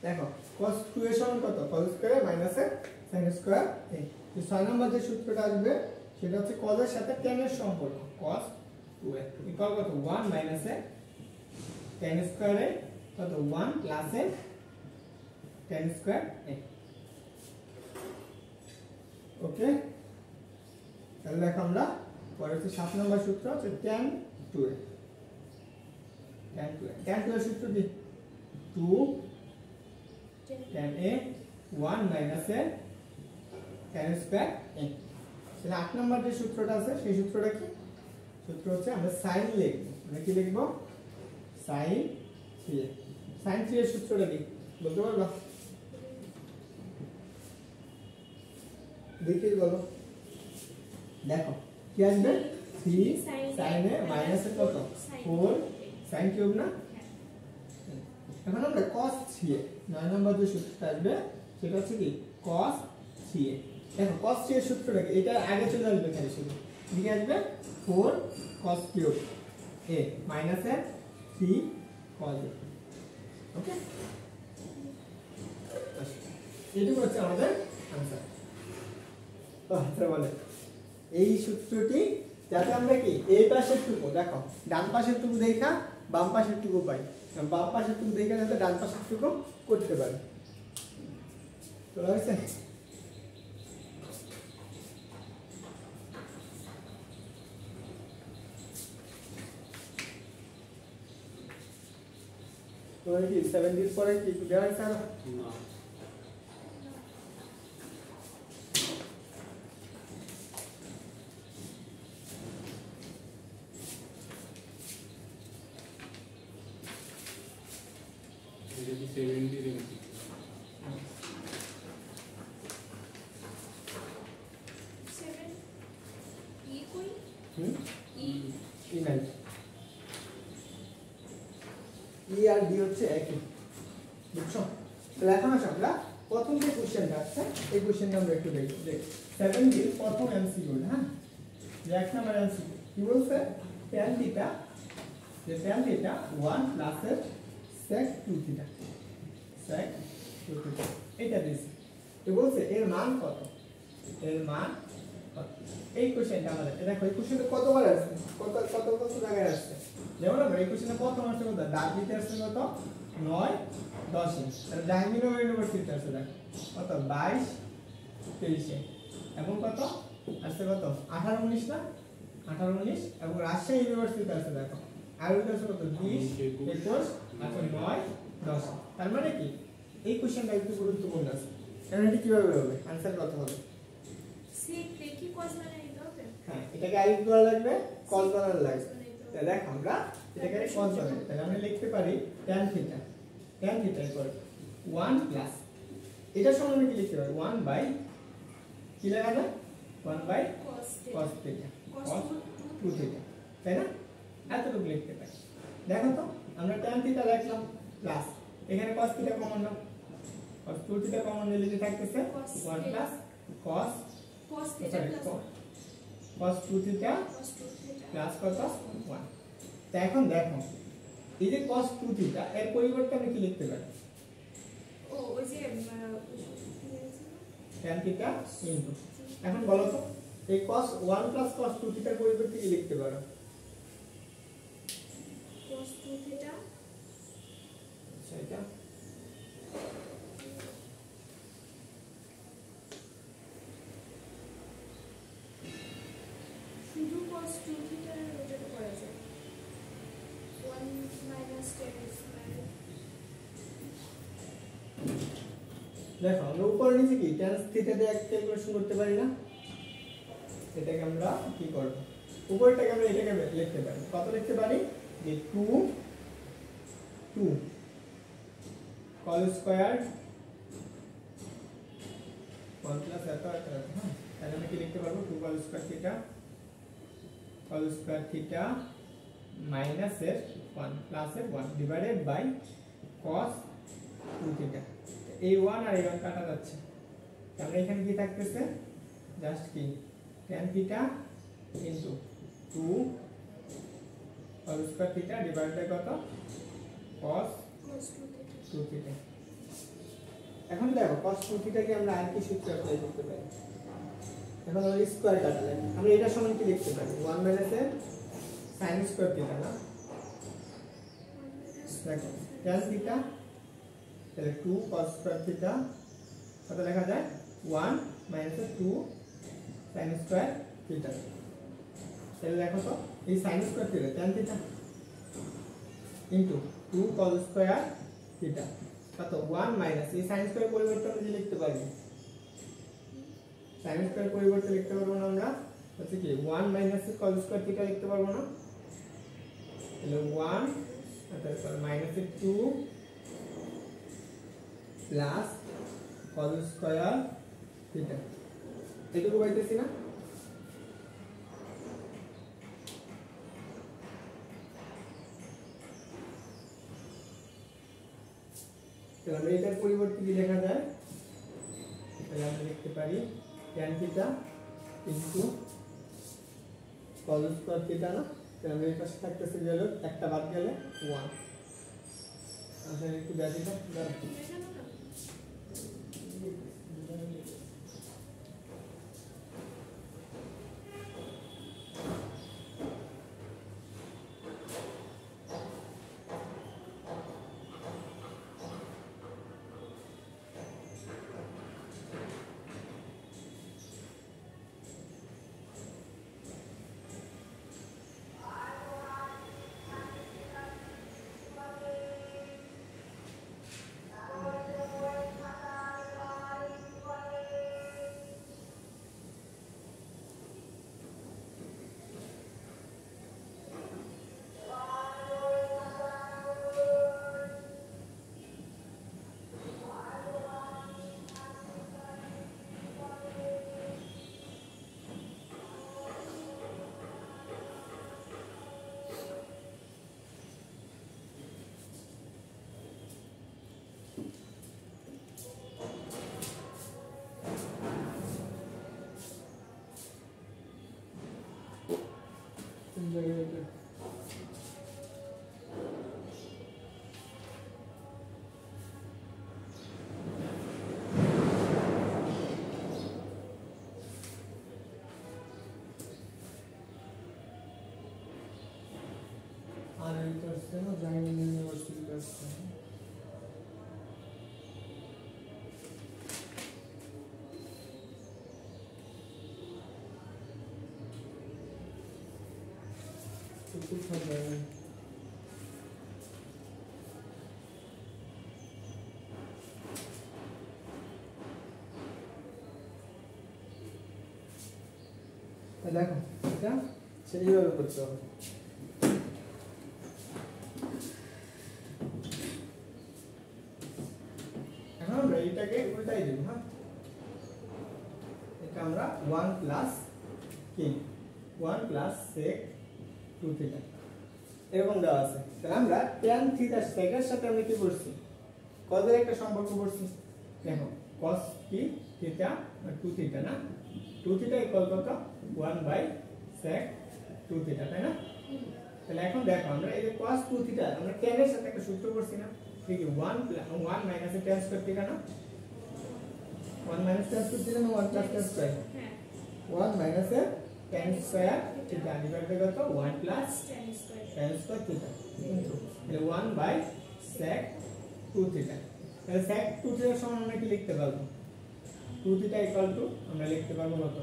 দেখো cos 2a সমান কত, cos square minus a sin square a। তো 6 নম্বর যে সূত্রটা আসবে সেটা হচ্ছে cos এর সাথে tan এর সম্পর্ক, cos 2a ইকুয়াল কত, 1 minus a tan square a কত, 1 plus a tan square a। ওকে, তাহলে দেখো আমরা পরে হচ্ছে 7 নম্বর সূত্র হচ্ছে tan 2a। tan 2 এর সূত্র কি, 2 tan a 1 minus a tan square a। তাহলে 8 নম্বর যে সূত্রটা আছে সেই সূত্রটা কি, সূত্র হচ্ছে আমরা sin লিখব, আমরা কি লিখব, sin 3a। sin 3 এর সূত্রটা কি বলতে পারবা, দেখি বলো। দেখো কি আসবে, 3 sin a মাইনাস এর কত, 4 sin কিউব না। এখন আমরা cos 3a 9 নম্বর যে সূত্রটা আসবে সেটা হচ্ছে কি, cos 3a। দেখো cos 3 এর সূত্রটা কি, এটা আগে চলে আসবে খালি, শুধু এদিকে আসবে 4 cos কিউব a মাইনাস এর 3 cos a। ওকে, এইটুকু হচ্ছে আমাদের आंसर। আচ্ছা বলে এই সূত্রটি যাতে আমরা কি এই পাশের টুকু, দেখো ডান পাশের টুকু দেখা বাম পাশের টুকু পাই, বাম পাশের টুকু দেখা যাতে ডান পাশের টুকু করতে পারি। তোলা হয়েছে? তোমার কি 70 পরে কি দেওয়া হয়েছে আরো? না এটা কি 70 এর মধ্যে? ই নাই, ই আর ডি হচ্ছে একই, বুঝছো? তাহলে এখন আসো আমরা প্রথম যে কোশ্চেনটা আছে এই কোশ্চেনটা আমরা একটু দেখি। দেখ 70 প্রথম এমসিকিউ, হ্যাঁ যে এক নাম্বার এমসিকিউ কি বলছে, tan থিটা, যে tan থিটা 1 প্লাস এর sec 2 থিটা, sec 2 থিটা এটা দিয়েছে। তো বলছে এর মান কত, এর মান কত, এই কোশ্চেনটা আমাদের দেখো, এই কোশ্চেনটা কতবার আসছে, কত কত কত জায়গায় আসছে। যেমন আমরা এই কোশ্চেনে প্রথম আসছে কত, ডাব্লিউতে আসছে কত 9 10 এ, আর জাহাঙ্গীরনগর ইউনিভার্সিটিতে আসছে দেখো কত 22 23 এ, এবং কত আসছে কত 18 19 না, 18 19, এবং রাজশাহী ইউনিভার্সিটিতে আসছে দেখো আর ওইটা আসছে কত 20 21 আচ্ছা 9 10। তার মানে কি এই কোশ্চেনটা একটু গুরুত্বপূর্ণ আছে, কারণ এটা কিভাবে হবে, आंसर কত হবে, সেক দেখি cos বানাই দিতে হবে। হ্যাঁ এটাকে আরেক করা লাগবে, cos বানানো লাগবে। তাহলে দেখো আমরা এটাকে cos বানাই, তাহলে আমরা লিখতে পারি tan theta, tan theta equal 1 plus এটা সমান আমরা কি লিখতে পারি 1 বাই কি লাগাবে 1 by cos cos theta, cos cos 2 theta, তাই না? এতটুকু লিখতে পারি। দেখো তো আমরা tan থিটা লিখলাম প্লাস এখানে cos থিটা কমন নাও, cos 2 থিটা কমন নিলে কি থাকতেছে 1 plus cos cos theta plus cos 2 theta cos 2 theta plus কত 1। তো এখন দেখো এই যে cos 2 থিটা এর পরিবর্তে আমি কি লিখতে পারি, ও ওই যে tan থিটা ইনটু, এখন বলো তো এই cos 1 প্লাস cos 2 থিটার পরিবর্তে কি লিখতে পারো, cos 2 থিটা আচ্ছা এটা শুধু cos 2 থিটা ওটা করা যায় 1 মাইনাস tan স্কয়ার। দেখো আমরা উপরে নিচে কি tan থিটা দিয়ে এক ক্যালকুলেশন করতে পারি না, এটাকে আমরা কি করব, উপরটাকে আমরা এটাকে লিখতে পারি, কত লিখতে পারি যে 2 2 cos স্কয়ার 1 প্লাস এত হ্যাঁ, তাহলে আমরা কি লিখতে পারবো 2 cos স্কয়ার থিটা মাইনাস এর 1 প্লাস এর 1 ডিভাইডেড বাই cos 2 থিটা। এই 1 আর এই 1 কাটা যাচ্ছে, তাহলে এখানে কি থাকতেছে জাস্ট কি tan theta into 2 cos square theta divide by কত cos cos 2 theta 2 থিটা। এখন দেখো cos 2 থিটা কি আমরা আর কি সূত্র অ্যাপ্লাই করতে পারি? এখন আমরা স্কয়ার কাটালাম, আমরা এটা সমান কি লিখতে পারি 1 মাইনাস এর sin স্কয়ার থিটা না, দেখো tan থিটা তাহলে 2 cos স্কয়ার থিটা কত লেখা যায় 1 মাইনাস 2 sin স্কয়ার থিটা। তাহলে দেখো তো এই sin square theta tan theta into 2 cos square theta কত 1 মাইনাস এই sin স্কয়ার পরিবর্তে আমরা কি লিখতে পারি sin স্কয়ার পরিবর্তে লিখতে পারবো না আমরা হচ্ছে কি 1 মাইনাস cos স্কয়ার থিটা লিখতে পারবো না, তাহলে 1 তারপর minus 2 plus cos square theta এটুকু পাইতেছি না। তাহলে আমরা এটার পরিবর্তে কি লেখা যায়, তাহলে আমরা লিখতে পারি tan theta into cos square theta না, তাহলে আমরা এই পাশে থাকতেছে গেল একটা বাদ গেলে 1 আচ্ছা একটু ব্যাধি দাও দেখানো না আর এই করছে না জাইন ইউনিভার্সিটি করছে তো খুব ভালো দেখো এটা সেইভাবে করতে হবে। এখন আমরা এটাকে উল্টাই দেব, হ্যাঁ এটা আমরা 1 প্লাস কি 1 প্লাস sec 2 থিটা এরকম দেওয়া আছে। তাহলে আমরা tan থিটা sec এর সাথে আমরা কি করছি cos এর একটা সম্পর্ক করছি, দেখো cos কি থিটা আর 2 থিটা না, 2 থিটা ইকুয়াল কত 1 বাই sec 2 থিটা, তাই না? তাহলে এখন দেখো আমরা এই যে cos 2 থিটা আমরা tan এর সাথে একটা সূত্র করছি না, ঠিক আছে 1 মাইনাস tan স্কয়ার থিটা না, 1 মাইনাস tan স্কয়ার থিটা না 1 প্লাস tan স্কয়ার, হ্যাঁ 1 minus tan square theta divide by কত 1 plus tan square tan square theta into তাহলে 1 বাই sec 2 থিটা। তাহলে sec 2 থিটার সমান আমরা কি লিখতে পারবো 2 থিটা ইকুয়াল টু আমরা লিখতে পারবো কত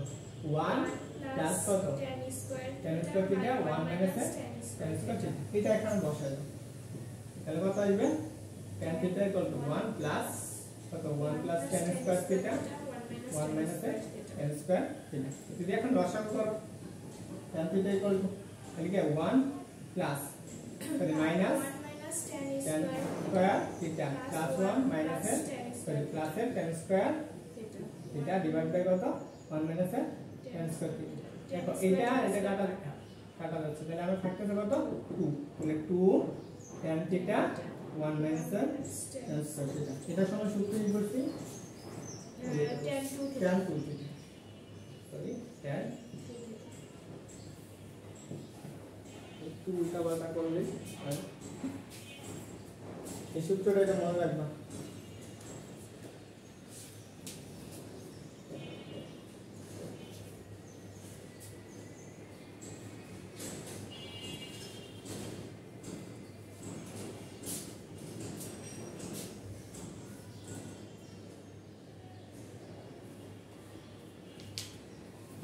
1 প্লাস কত tan square tan square theta 1 minus tan square theta, এটা এখানে বসাই দাও তাহলে কত আসবে tan theta equal to 1 plus কত 1 plus tan square theta 1 minus tan square theta. যদি এখন লসাগু করো tan থিটা ইকুয়াল টু তাহলে কি 1 প্লাস তাহলে minus minus tan tan square square theta plus plus 1 1 minus plus tan sorry square plus tan square theta. Theta divide by কত 1 minus tan square theta দেখো এটা এটা কাটা যাচ্ছে তাহলে আমার থাকতেছে কত 2 মানে 2 tan theta 1 minus tan square theta এটা সমান সূত্র কি করছি Tan 2 tan 2 theta sorry tan 2 উল্টা পাল্টা করলে আর এই সূত্রটা এটা মনে রাখবা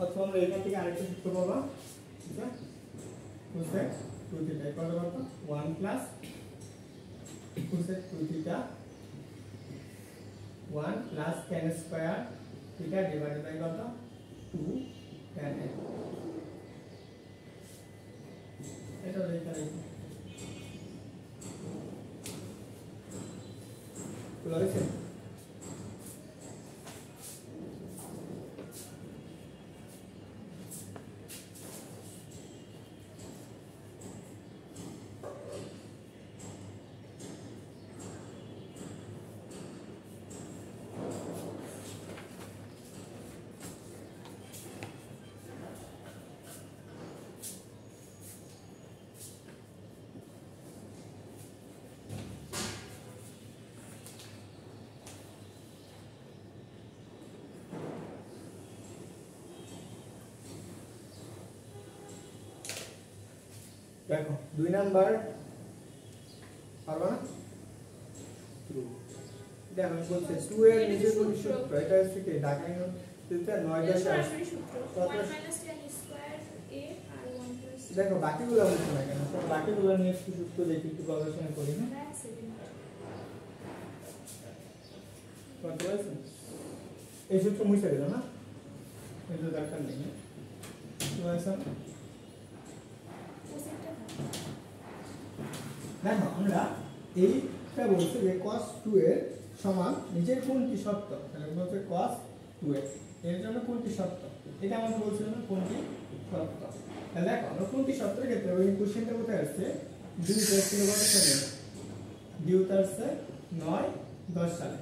অথবা আমরা এখান থেকে আরেকটা সূত্র পাবো ঠিক আছে cosec 2 থিটা কত কত 1 plus cosec 2 theta 1 plus tan square theta divided by কত 2 tan a এটা লেখা আছে বুঝতে দেখো 2 নাম্বার পারবা না দেখো আমি বলছি 2 এর নিচে কোন সূত্র এটা হচ্ছে কি ঢাকা ইউনিভার্সিটিতে 9 10 সরাসরি সূত্র 1 minus tan square a R 1 plus দেখো বাকিগুলো বলছো না কেন সব বাকিগুলো নিয়ে একটু সূত্র দেখি একটু গবেষণা করি না এক সেকেন্ড কত আছে এই সূত্র মুছে দিল না এই তো দরকার নেই তো আছে কোসেকটা দেখো আমরা এইটা বলছি যে cos 2 এর সমান নিচের কোনটি সত্য তাহলে বলছে cos 2 এর জন্য কোনটি সত্য এটা আমাকে বলছিল না কোনটি সত্য তাহলে দেখো আমরা কোনটি সত্যের ক্ষেত্রে ওই কোশ্চেনটা কোথায় আসছে 2 10 কিলো কত সালে ডিউটা আসছে 9 10 সালে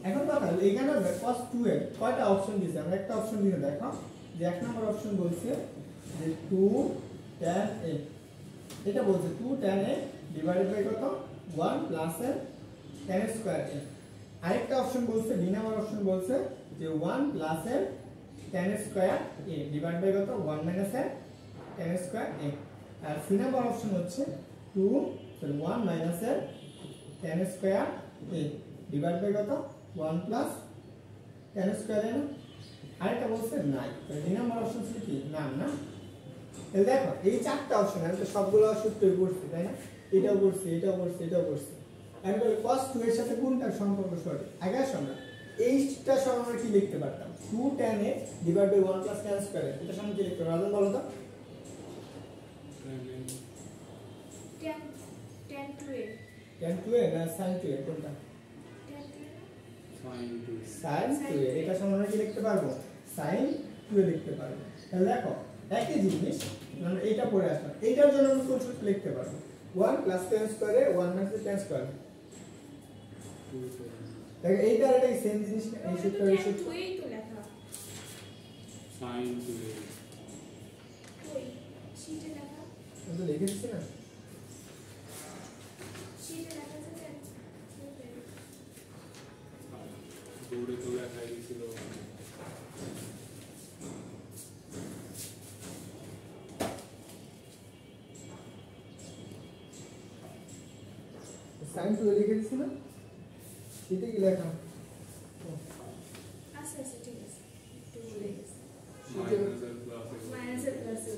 এখন কথা হলো এখানে cos 2 এর কয়টা অপশন দিয়েছে আমরা একটা অপশন দিয়ে দেখো যে এক নম্বর অপশন বলছে যে 2 tan a এটা বলছে 2 tan a ডিভাইডেড বাই কত 1 প্লাস এর tan স্কয়ার a আরেকটা অপশন বলছে বি নাম্বার অপশন বলছে যে 1 প্লাস এর tan square a divide by কত 1 মাইনাস এর tan স্কয়ার a আর সি নাম্বার অপশন হচ্ছে 2 সরি 1 মাইনাস এর tan square a divide by কত 1 প্লাস tan স্কয়ার a না আরেকটা বলছে নাই তাহলে ডি নাম্বার অপশন ছিল কি না না তাহলে দেখো এই চারটা অপশন আমি তো সবগুলো সূত্রই পড়ছি তাই না এটাও পড়ছি এটাও পড়ছি এটাও পড়ছি এখন cos 2 এর সাথে কোনটার সম্পর্ক সঠিক আগে আসো আমরা এইটা সমান আমরা কি লিখতে পারতাম 2 tan a divide by 1 plus tan square এটা সমান কি লিখতে রাজন বলো তো tan 2a tan 2a না sin 2a কোনটা tan 2a sin 2a এটা সমান আমরা কি লিখতে পারবো sin 2a লিখতে পারবো তাহলে দেখো একই জিনিস আমরা এটা পড়ে আসলাম এটার জন্য আমরা কোন সূত্র লিখতে পারবো 1 plus tan স্কয়ারে 1 minus tan square দেখো এইটা আর এটা সেম জিনিস না এই সূত্র এই tan সূত্র 2a তো লেখা sin 2a কই শীটে লেখা আমি তো লিখে দিচ্ছি না শীটে লেখা আছে tan বোর্ডে তো লেখাই দিছিল sin 2a লিখে দিচ্ছি না এটা কি লেখা আচ্ছা আচ্ছা ঠিক আছে একটু ভুলে গেছি মাইনাস এর প্লাস এর মাইনাসের প্লাসের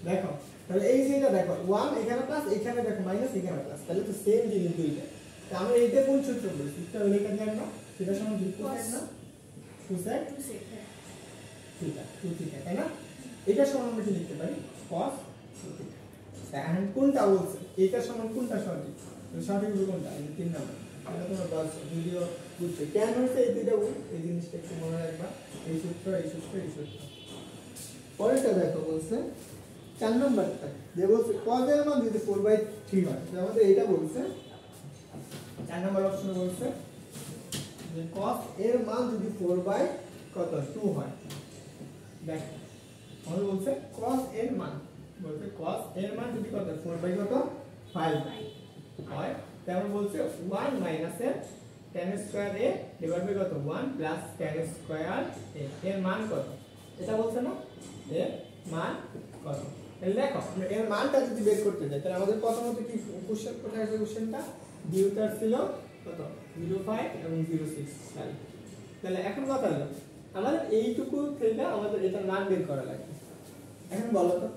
দেখো তাহলে এই যে এটা দেখো 1 এখানে প্লাস এখানে দেখো মাইনাস এখানে প্লাস তাহলে তো সেম জিনিস দুইটা তো আমরা এইটা কোন সূত্র বলি সূত্রটা লেখা যায় না সেটা সমান কি কোসেক না কোসেক 2 sec হ্যাঁ থিটা 2 থিটা তাই না এটা সমান আমরা কি লিখতে পারি cos 2 থিটা এখন কোনটা বলছে এইটা সমান কোনটা সঠিক সঠিক হবে কোনটা এই 3 নাম্বার এটা তোমরা বলছো ভিডিও বুঝছো কেন হচ্ছে এই দুইটা ভুল এই জিনিসটা একটু মনে রাখবা এই সূত্র এই সূত্র এই সূত্র পরেরটা দেখো বলছে 4 নাম্বারটা যে বলছে cos এর মান যদি 4/3 হয় তাহলে আমাদের এইটা বলছে 4 নাম্বার অপশনে বলছে যে cos এর মান যদি 4/2 হয় দেখ আমাদের বলছে cos এর মান বলছে cos এর মান যদি কত 4/5 হয় তেমন বলছে 1 মাইনাস এর tan square a divide by কত 1 প্লাস tan স্কয়ার a এর মান কত এটা বলছে না এর মান কত তাহলে দেখো আমরা এর মানটা যদি বের করতে যাই তাহলে আমাদের প্রথমত কি কোশ্চেন কোথায় আছে কোশ্চেনটা ডিউটার ছিল কত 05 এবং 06 সাল তাহলে এখন কথা হলো আমাদের এইটুকু থেকে আমাদের এটা মান বের করা লাগবে এখন বলো তো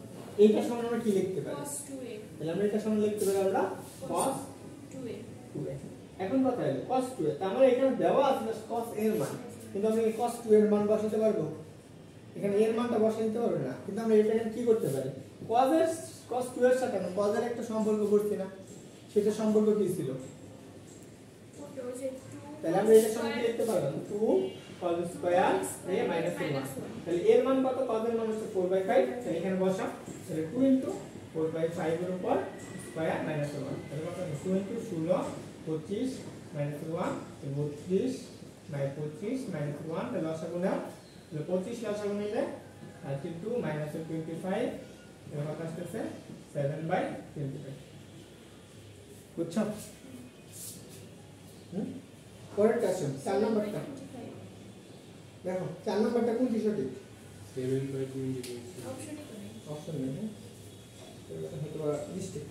এইটা সমান আমরা কি লিখতে পারি cos 2a তাহলে আমরা এটা সমান লিখতে পারি আমরা cos 2a 2a এখন কথা হলো cos 2a তার মানে এখানে দেওয়া আছে cos এর মান কিন্তু আমরা এই cos 2 এর মান বসাতে পারবো এখানে এর মানটা বসাতে দিতে পারবো না কিন্তু আমরা এটা এখানে কি করতে পারি cos 2 এর সাথে আমরা cos এর একটা সম্পর্ক করছি না সেটা সম্পর্ক কি ছিল তাহলে আমরা এটা সমান কি লিখতে পারবো 2 cos স্কয়ার a মাইনাস 1 তাহলে এর মান কত cos এর মান হচ্ছে 4/5 তাহলে এখানে বসা তাহলে 2 4/5 এর উপর স্কয়ার মাইনাস 1 তাহলে কত 2 16 25 মাইনাস 1 32 বাই 25 মাইনাস 1 তাহলে লসাগু নাও তাহলে 25 লসাগু নিলে 32 মাইনাস 25 এর কত আসছে 7/25 বুঝছো পরের কোশ্চেন 4 নাম্বারটা দেখো 4 নাম্বারটা কোনটি সঠিক 7/25 অপশনে তো নেই অপশন নেই হ্যাঁ এটা হয়তো মিস্টেক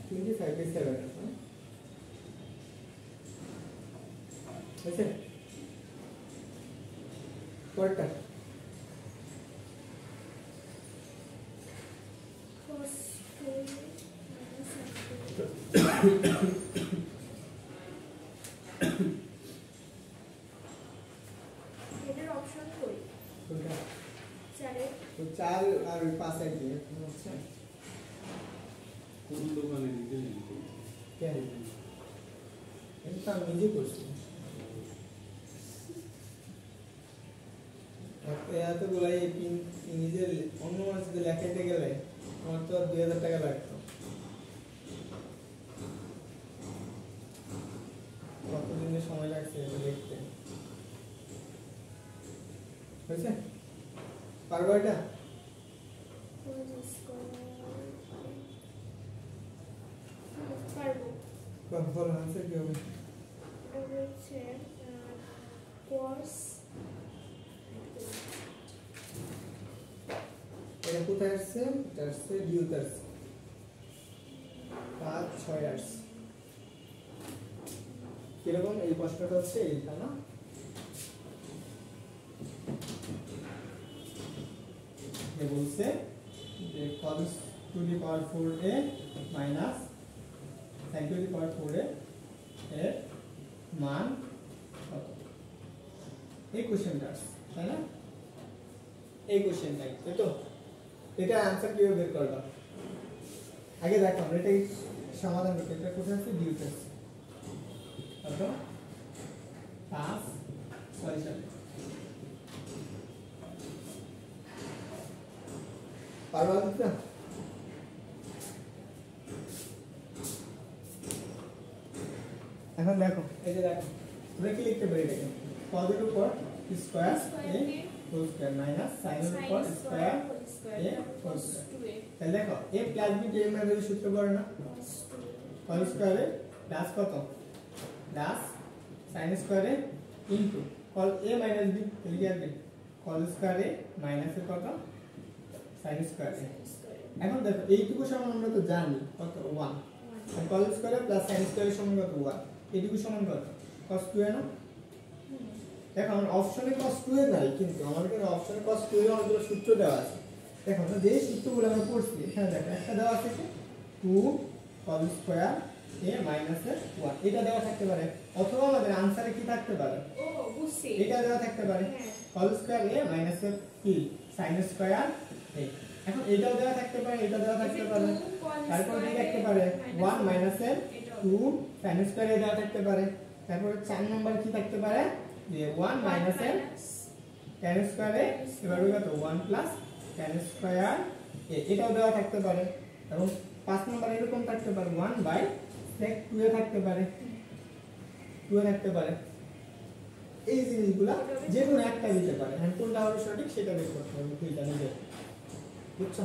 25/7 হ্যাঁ বুঝছেন পরেরটা cos 2 এটার অপশন কই কোনটা 4 এর তো 4 আর 5 এর দিয়ে হচ্ছে কোন দোকানে দিতে নেই কেন এটা আমি নিজে করছি এতগুলো এই নিজের অন্য মানুষদের লেখাইতে গেলে আমার তো 2000 টাকা লাগতো কতদিনের সময় লাগছে এটা দেখতে হয়েছে পারবো এটা cos স্কয়ার পারবো বলো আনসার কি হবে এটা হচ্ছে cos এটা কোথায় আসছে এটা আসছে ডিউতে আসছে 5-6 আসছে কিরকম এই প্রশ্নটা হচ্ছে এইটা না এ বলছে যে cos to the power 4a minus sin to the power 4a এর মান কত এই কোশ্চেনটা তাই না এই কোশ্চেনটাই তাই তো এটা आंसर কিভাবে বের করবা আগে দেখো আমরা এটাই সমাধান করতে এটা কোথায় আছে ডিউতে আছে কত 5 6 পারবা দিতে এখন দেখো এই যে দেখো আমরা কি লিখতে পারি এটাকে cos এর উপর square a whole square minus sin এর উপর স্কয়ার a হোল স্কয়ার তাহলে দেখো a প্লাস b এর মান যদি সূত্র করে না cos স্কয়ার a প্লাস কত plus sin square a into cos a minus b তাহলে কি আসবে cos স্কয়ার a মাইনাস এর কত sin স্কয়ার a এখন দেখো এইটুকু সমান আমরা তো জানি কত 1 আর cos square plus sin square এর সমান কত 1 এইটুকু সমান কত cos 2 না দেখো আমার অপশনে cos 2 এর নাই কিন্তু আমার কাছে অপশনে cos 2 এর অনেকগুলো সূত্র দেওয়া আছে দেখো আমরা যে সূত্রগুলো আমরা পড়ছি এখানে দেখো একটা দেওয়া আছে কি 2 cos স্কয়ার a মাইনাস 1 এটা দেওয়া থাকতে পারে অথবা আমাদের आंसरे কি থাকতে পারে ও বুঝছি এটা দেওয়া থাকতে পারে হ্যাঁ cos স্কয়ার a মাইনাস কি sin স্কয়ার a এখন এটাও দেওয়া থাকতে পারে, এটা দেওয়া থাকতে পারে, তারপর কি থাকতে পারে 1 মাইনাস এর 2 tan স্কয়ারে দেওয়া থাকতে পারে। তারপর 4 নাম্বার কি থাকতে পারে যে 1 মাইনাস এর tan স্কয়ারে এবার হবে কত 1 প্লাস tan স্কয়ার এটাও দেওয়া থাকতে পারে। এবং 5 নাম্বার এরকম থাকতে পারে 1 বাই sec 2 এ থাকতে পারে, 2 এ থাকতে পারে। এই জিনিসগুলা যে কোনো একটা দিতে পারে, হ্যাঁ কোনটা হবে সঠিক সেটা বের করতে হবে তুইটা নিজে, বুঝছো?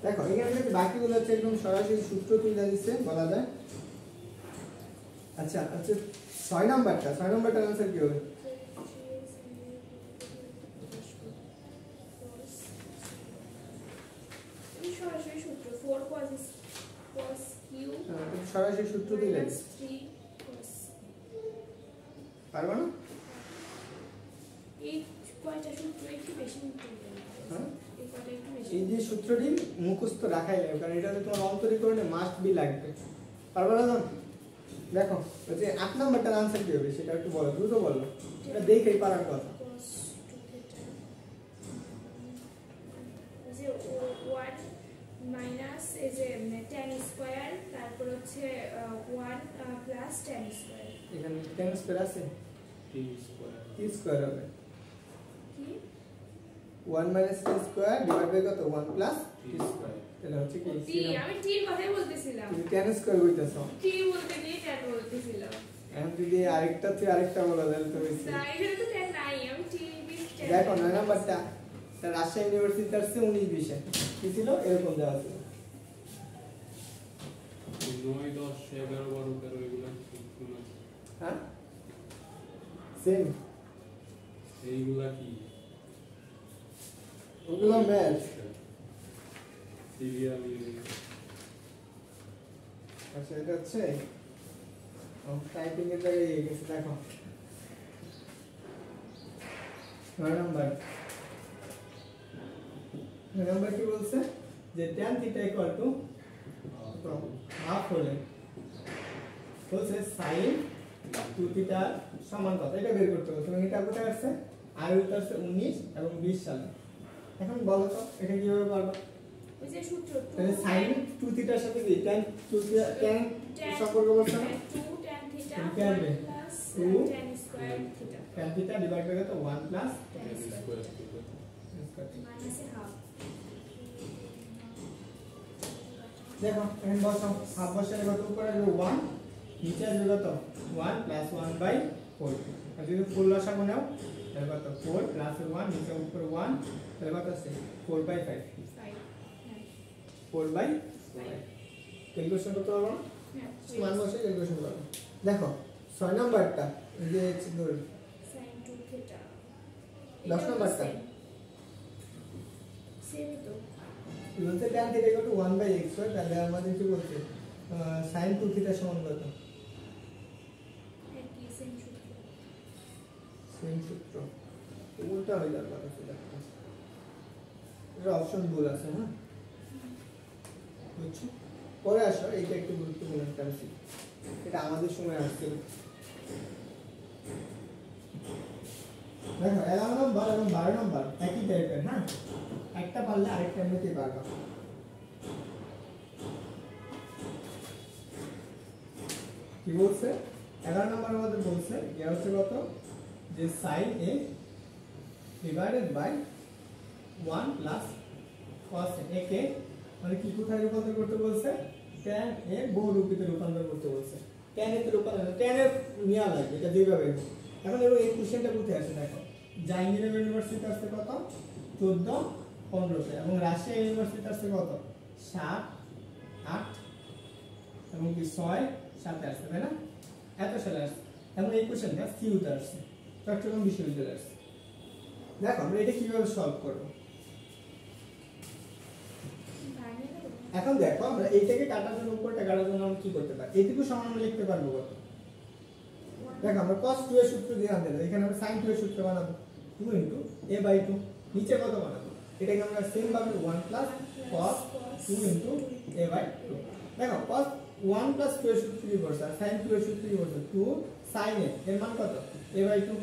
দেখো এখানে কিন্তু বাকিগুলো হচ্ছে একদম সরাসরি সূত্র তুলে দিচ্ছে বলা যায়। আচ্ছা আচ্ছা 6 নাম্বারটার आंसर কি হবে? সরাসরি সূত্র 4 cos q সরাসরি সূত্র দিলে 3 cos পারবা না? এই কয়টা সূত্র একটু বেশি নিতে হবে। হ্যাঁ এই কয়টা একটু বেশি। এই যে সূত্রটি মুখস্থ রাখাই লাগবে, কারণ এটা তোমার অন্তরীকরণে মাস্ট বি লাগবে। পারবা না? দেখো ওই যে 8 নাম্বারটার आंसर কি হবে সেটা একটু বলো, দ্রুত বলো, এটা দেখেই পারার কথা। cos 2 থিটা যে 1 মাইনাস এই যে tan স্কয়ার, তারপর হচ্ছে 1 প্লাস tan স্কয়ার। এখানে tan স্কয়ার আছে, t স্কয়ার t স্কয়ার হবে কি 1 minus t square divide by কত 1 প্লাস t স্কয়ার তাহলে হচ্ছে কি টি, আমি টি কথাই বলতেছিলাম। তুমি tan স্কয়ার কইতাছো, টি বলতে গিয়ে tan বলতেছিলাম। এখন যদি আরেকটা থেকে আরেকটা বলা তাহলে তো হইছে। না এখানে তো tan নাই, আমি টি বিল tan। দেখো 9 নাম্বারটা তার রাজশাহী ইউনিভার্সিটি তার 19 20 কি ছিল এরকম দেওয়া ছিল। 9 10 11 12 13 এগুলা কোন আছে? হ্যাঁ সেম এইগুলা কি ওগুলো ম্যাথ। সিরিয়াল আচ্ছা এটা হচ্ছে টাইপিং এর জায়গায় এই গেছে দেখো 9 নাম্বার কি বলছে যে tan theta equal to half হলে বলছে sin 2 থিটা সমান কত এটা বের করতে হবে। তুমি এটা কোথায় আসছে আর এটা আসছে 19 এবং 20 সালে। এখন বলো তো এটা কিভাবে পারবে? ওই যে সূত্র তাহলে sin 2 থিটার সাথে কি tan 2 থিটা tan সম্পর্ক বলছে না 2 tan theta tan plus 2 tan square theta tan theta divide by কত 1 plus tan square square minus half. দেখো এখন বসাও হাফ বসালে কত উপরে আসবে 1 নিচে আসবে কত 1 প্লাস 1 বাই 4 আর যদি ফুল লসাগু নাও তাহলে কত 4 প্লাস 1 নিচে উপরে 1 তাহলে কত আছে 4 বাই 5 4 বাই 5 ক্যালকুলেশন করতে পারবো না মান বসে ক্যালকুলেশন করো। দেখো 6 নাম্বারটা এই যে ধর sin 2 থিটা 10 নাম্বারটা সেম তো বলতে tan theta equal to 1 by x হয়, তাহলে আমাদের কি বলছে sin 2 থিটা সমান কত একই সেম সূত্র। সেম সূত্র উল্টা হয়ে যাবে কথা ছিল এটা অপশন ভুল আছে। হ্যাঁ বুঝছো পরে আসো এইটা একটু গুরুত্বপূর্ণ একটা বিষয়, এটা আমাদের সময় আসছিল। দেখো 11 নম্বর এবং 12 নম্বর একই টাইপের। হ্যাঁ একটা পারলে আরেকটা এমনিতেই পারবা। কি বলছে 11 নম্বরের মধ্যে বলছে এটা হচ্ছে কত যে sin a divided by 1 plus cos a কে মানে কি কোথায় রূপান্তর করতে বলছে tan a বহুরূপীতে রূপান্তর করতে বলছে। tan a তে রূপান্তর tan এর নেওয়া লাগবে এটা যেভাবে। এখন এই কোশ্চেনটা কোথায় আসে দেখো জাহাঙ্গীরনগর ইউনিভার্সিটি আসছে কত 14 15 এবং রাজশাহী ইউনিভার্সিটি আসছে কত 7 8 এবং কি 6 7 আসছে তাই না এত সালে আসছে। এখন এই কোশ্চেনটা সিইউতে আসছে চট্টগ্রাম বিশ্ববিদ্যালয়ে আসছে। দেখো আমরা এটা কিভাবে সলভ করব। এখন দেখো আমরা এইটাকে কাটার জন্য উপরটা কাটার জন্য আমরা কি করতে পারি এইটুকু সমান আমরা লিখতে পারবো কত। দেখো আমরা cos 2 এর সূত্র দিয়ে আনতে এখানে আমরা sin 2 এর সূত্র বানাবো 2 a বাই 2 নিচে কত বানাবো এটাকে আমরা সেম ভাবে 1 প্লাস cos 2 a বাই 2। দেখো cos 1 প্লাস 2 এর সূত্র কি বলছে আর sin 2 এর সূত্র কি বলছে 2 sin a এর মান কত a বাই 2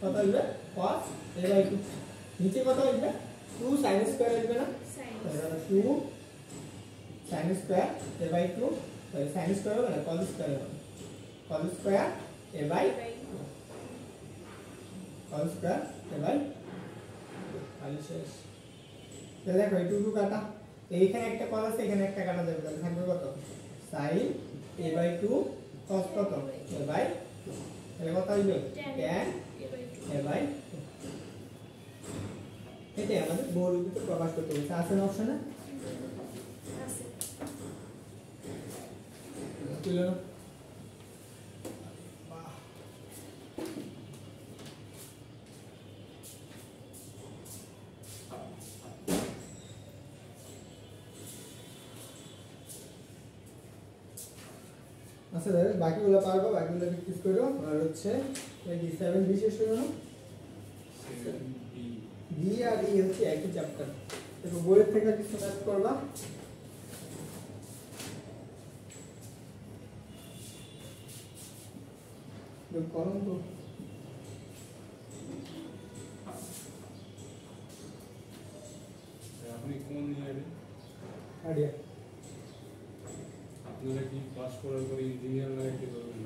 কত আসবে cos a বাই 2 নিচে কত আসবে 2 sin স্কয়ার আসবে না সাইন তাহলে 2 sin স্কয়ার a বাই 2 তাহলে sin স্কয়ার হবে না cos স্কয়ার হবে cos square a by cos square a by তাহলে শেষ তাহলে দেখো এই 2 কাটা এইখানে একটা cos আছে এখানে একটা কাটা যাবে তাহলে থাকবে কত sin a বাই 2 cos কত a বাই তাহলে কত আসবে tan a বাই এটাই আমাদের বহুরূপীতে প্রকাশ করতে হবে আছে না অপশনে আছে তুলে নাও আচ্ছা দাদা বাকিগুলো পারবো বাকিগুলো প্র্যাকটিস করো আর হচ্ছে কি 7 বি শেষ হলো না 7B বি আর ই হচ্ছে একই চ্যাপ্টার দেখো বইয়ের থেকে কিছু ম্যাথ করবা কলম তো আপনি কোন ইয়ারে আইডিয়া আপনারা কি পাস করার পরে ইঞ্জিনিয়ার লাগাইতে পারবেন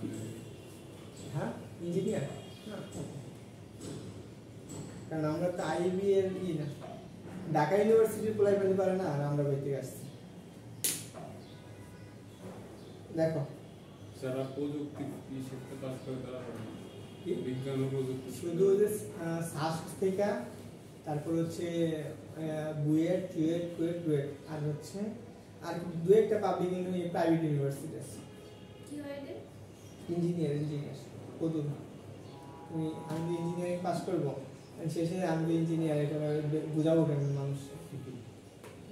হ্যাঁ ইঞ্জিনিয়ার কারণ আমরা তো আইবি এর ই না ঢাকা ইউনিভার্সিটির পোলাই পেতে পারে না আর আমরা বই থেকে আসছি দেখো যারা প্রযুক্তি শিখতে পাস করে তারা পারে না। কি? বিজ্ঞান ও প্রযুক্তি শুধু যে সাস্ট থেকে তারপর হচ্ছে বুয়েট চুয়েট কুয়েট ডুয়েট আর হচ্ছে আর দু একটা পাবলিক প্রাইভেট ইউনিভার্সিটি আছে কি হয় রে ইঞ্জিনিয়ার কত আমি ইঞ্জিনিয়ারিং পাস করবো শেষে আমি ইঞ্জিনিয়ার এটা বুঝাবো কেন মানুষ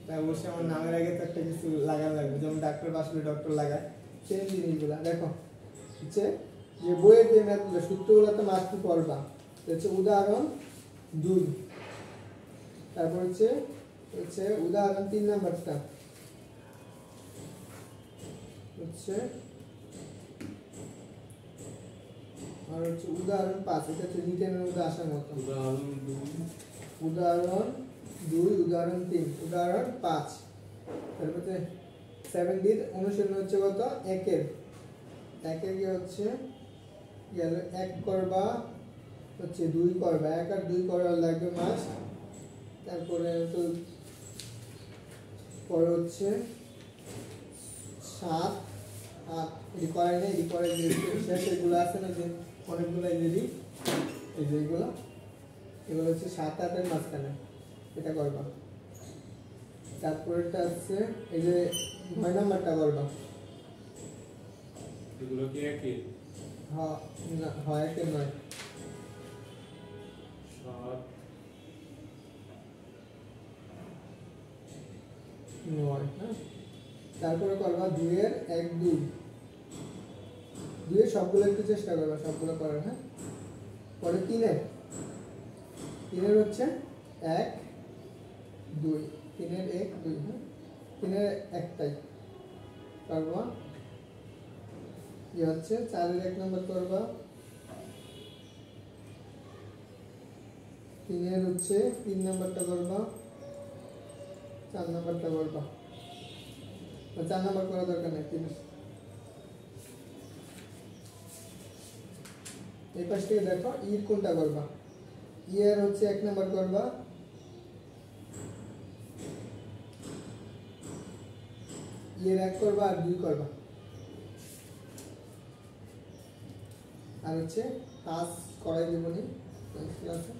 তাই অবশ্যই আমার নামের আগে তো একটা কিছু লাগানো লাগবে যেমন ডাক্তার পাস করে ডক্টর লাগায় সেই জিনিসগুলো দেখো হচ্ছে যে বইয়ের যে ম্যাথগুলো সূত্রগুলো তো মাস্টার পড়বা হচ্ছে উদাহরণ 2 তারপর হচ্ছে হচ্ছে উদাহরণ 3 নাম্বারটা হচ্ছে আর হচ্ছে উদাহরণ 5 এটা হচ্ছে রিটেনের মধ্যে আসার মতো উদাহরণ 2 উদাহরণ 3 উদাহরণ 5 তারপরে 7 ডির অনুসরণ হচ্ছে কত 1 এর কি হচ্ছে গেল 1 করবা হচ্ছে 2 করবা 1 আর 2 করা লাগবে মাস তারপরে তো পরে হচ্ছে 7 8 এটি করে নেই এটি করে শেষ এগুলো আছে না যে অনেকগুলো যদি এই যে এগুলো হচ্ছে 7 8 এর মাঝখানে এটা করবা তারপরেটা আছে এই যে 9 নাম্বারটা করবা এগুলো কি একই হ্যাঁ না হয় কি নয় 7 9 হ্যাঁ তারপরে করবা 2 এর 1 2 2 এর সবগুলো একটু চেষ্টা করবা সবগুলো করার হ্যাঁ পরে 3 এর হচ্ছে 1 2 3 এর 1 2 হ্যাঁ 3 এর একটাই করবা হচ্ছে 4 এর 1 নাম্বার করবা 3 এর হচ্ছে 3 নাম্বারটা করবা 4 নাম্বারটা করবা 4 নাম্বার করা দরকার নেই 3 এই পাশ থেকে দেখো ইর কোনটা করবা ই এর হচ্ছে 1 নাম্বার করবা ই এর 1 করবা আর 2 করবা আর হচ্ছে 5 করাই দেবনি ক্লাসে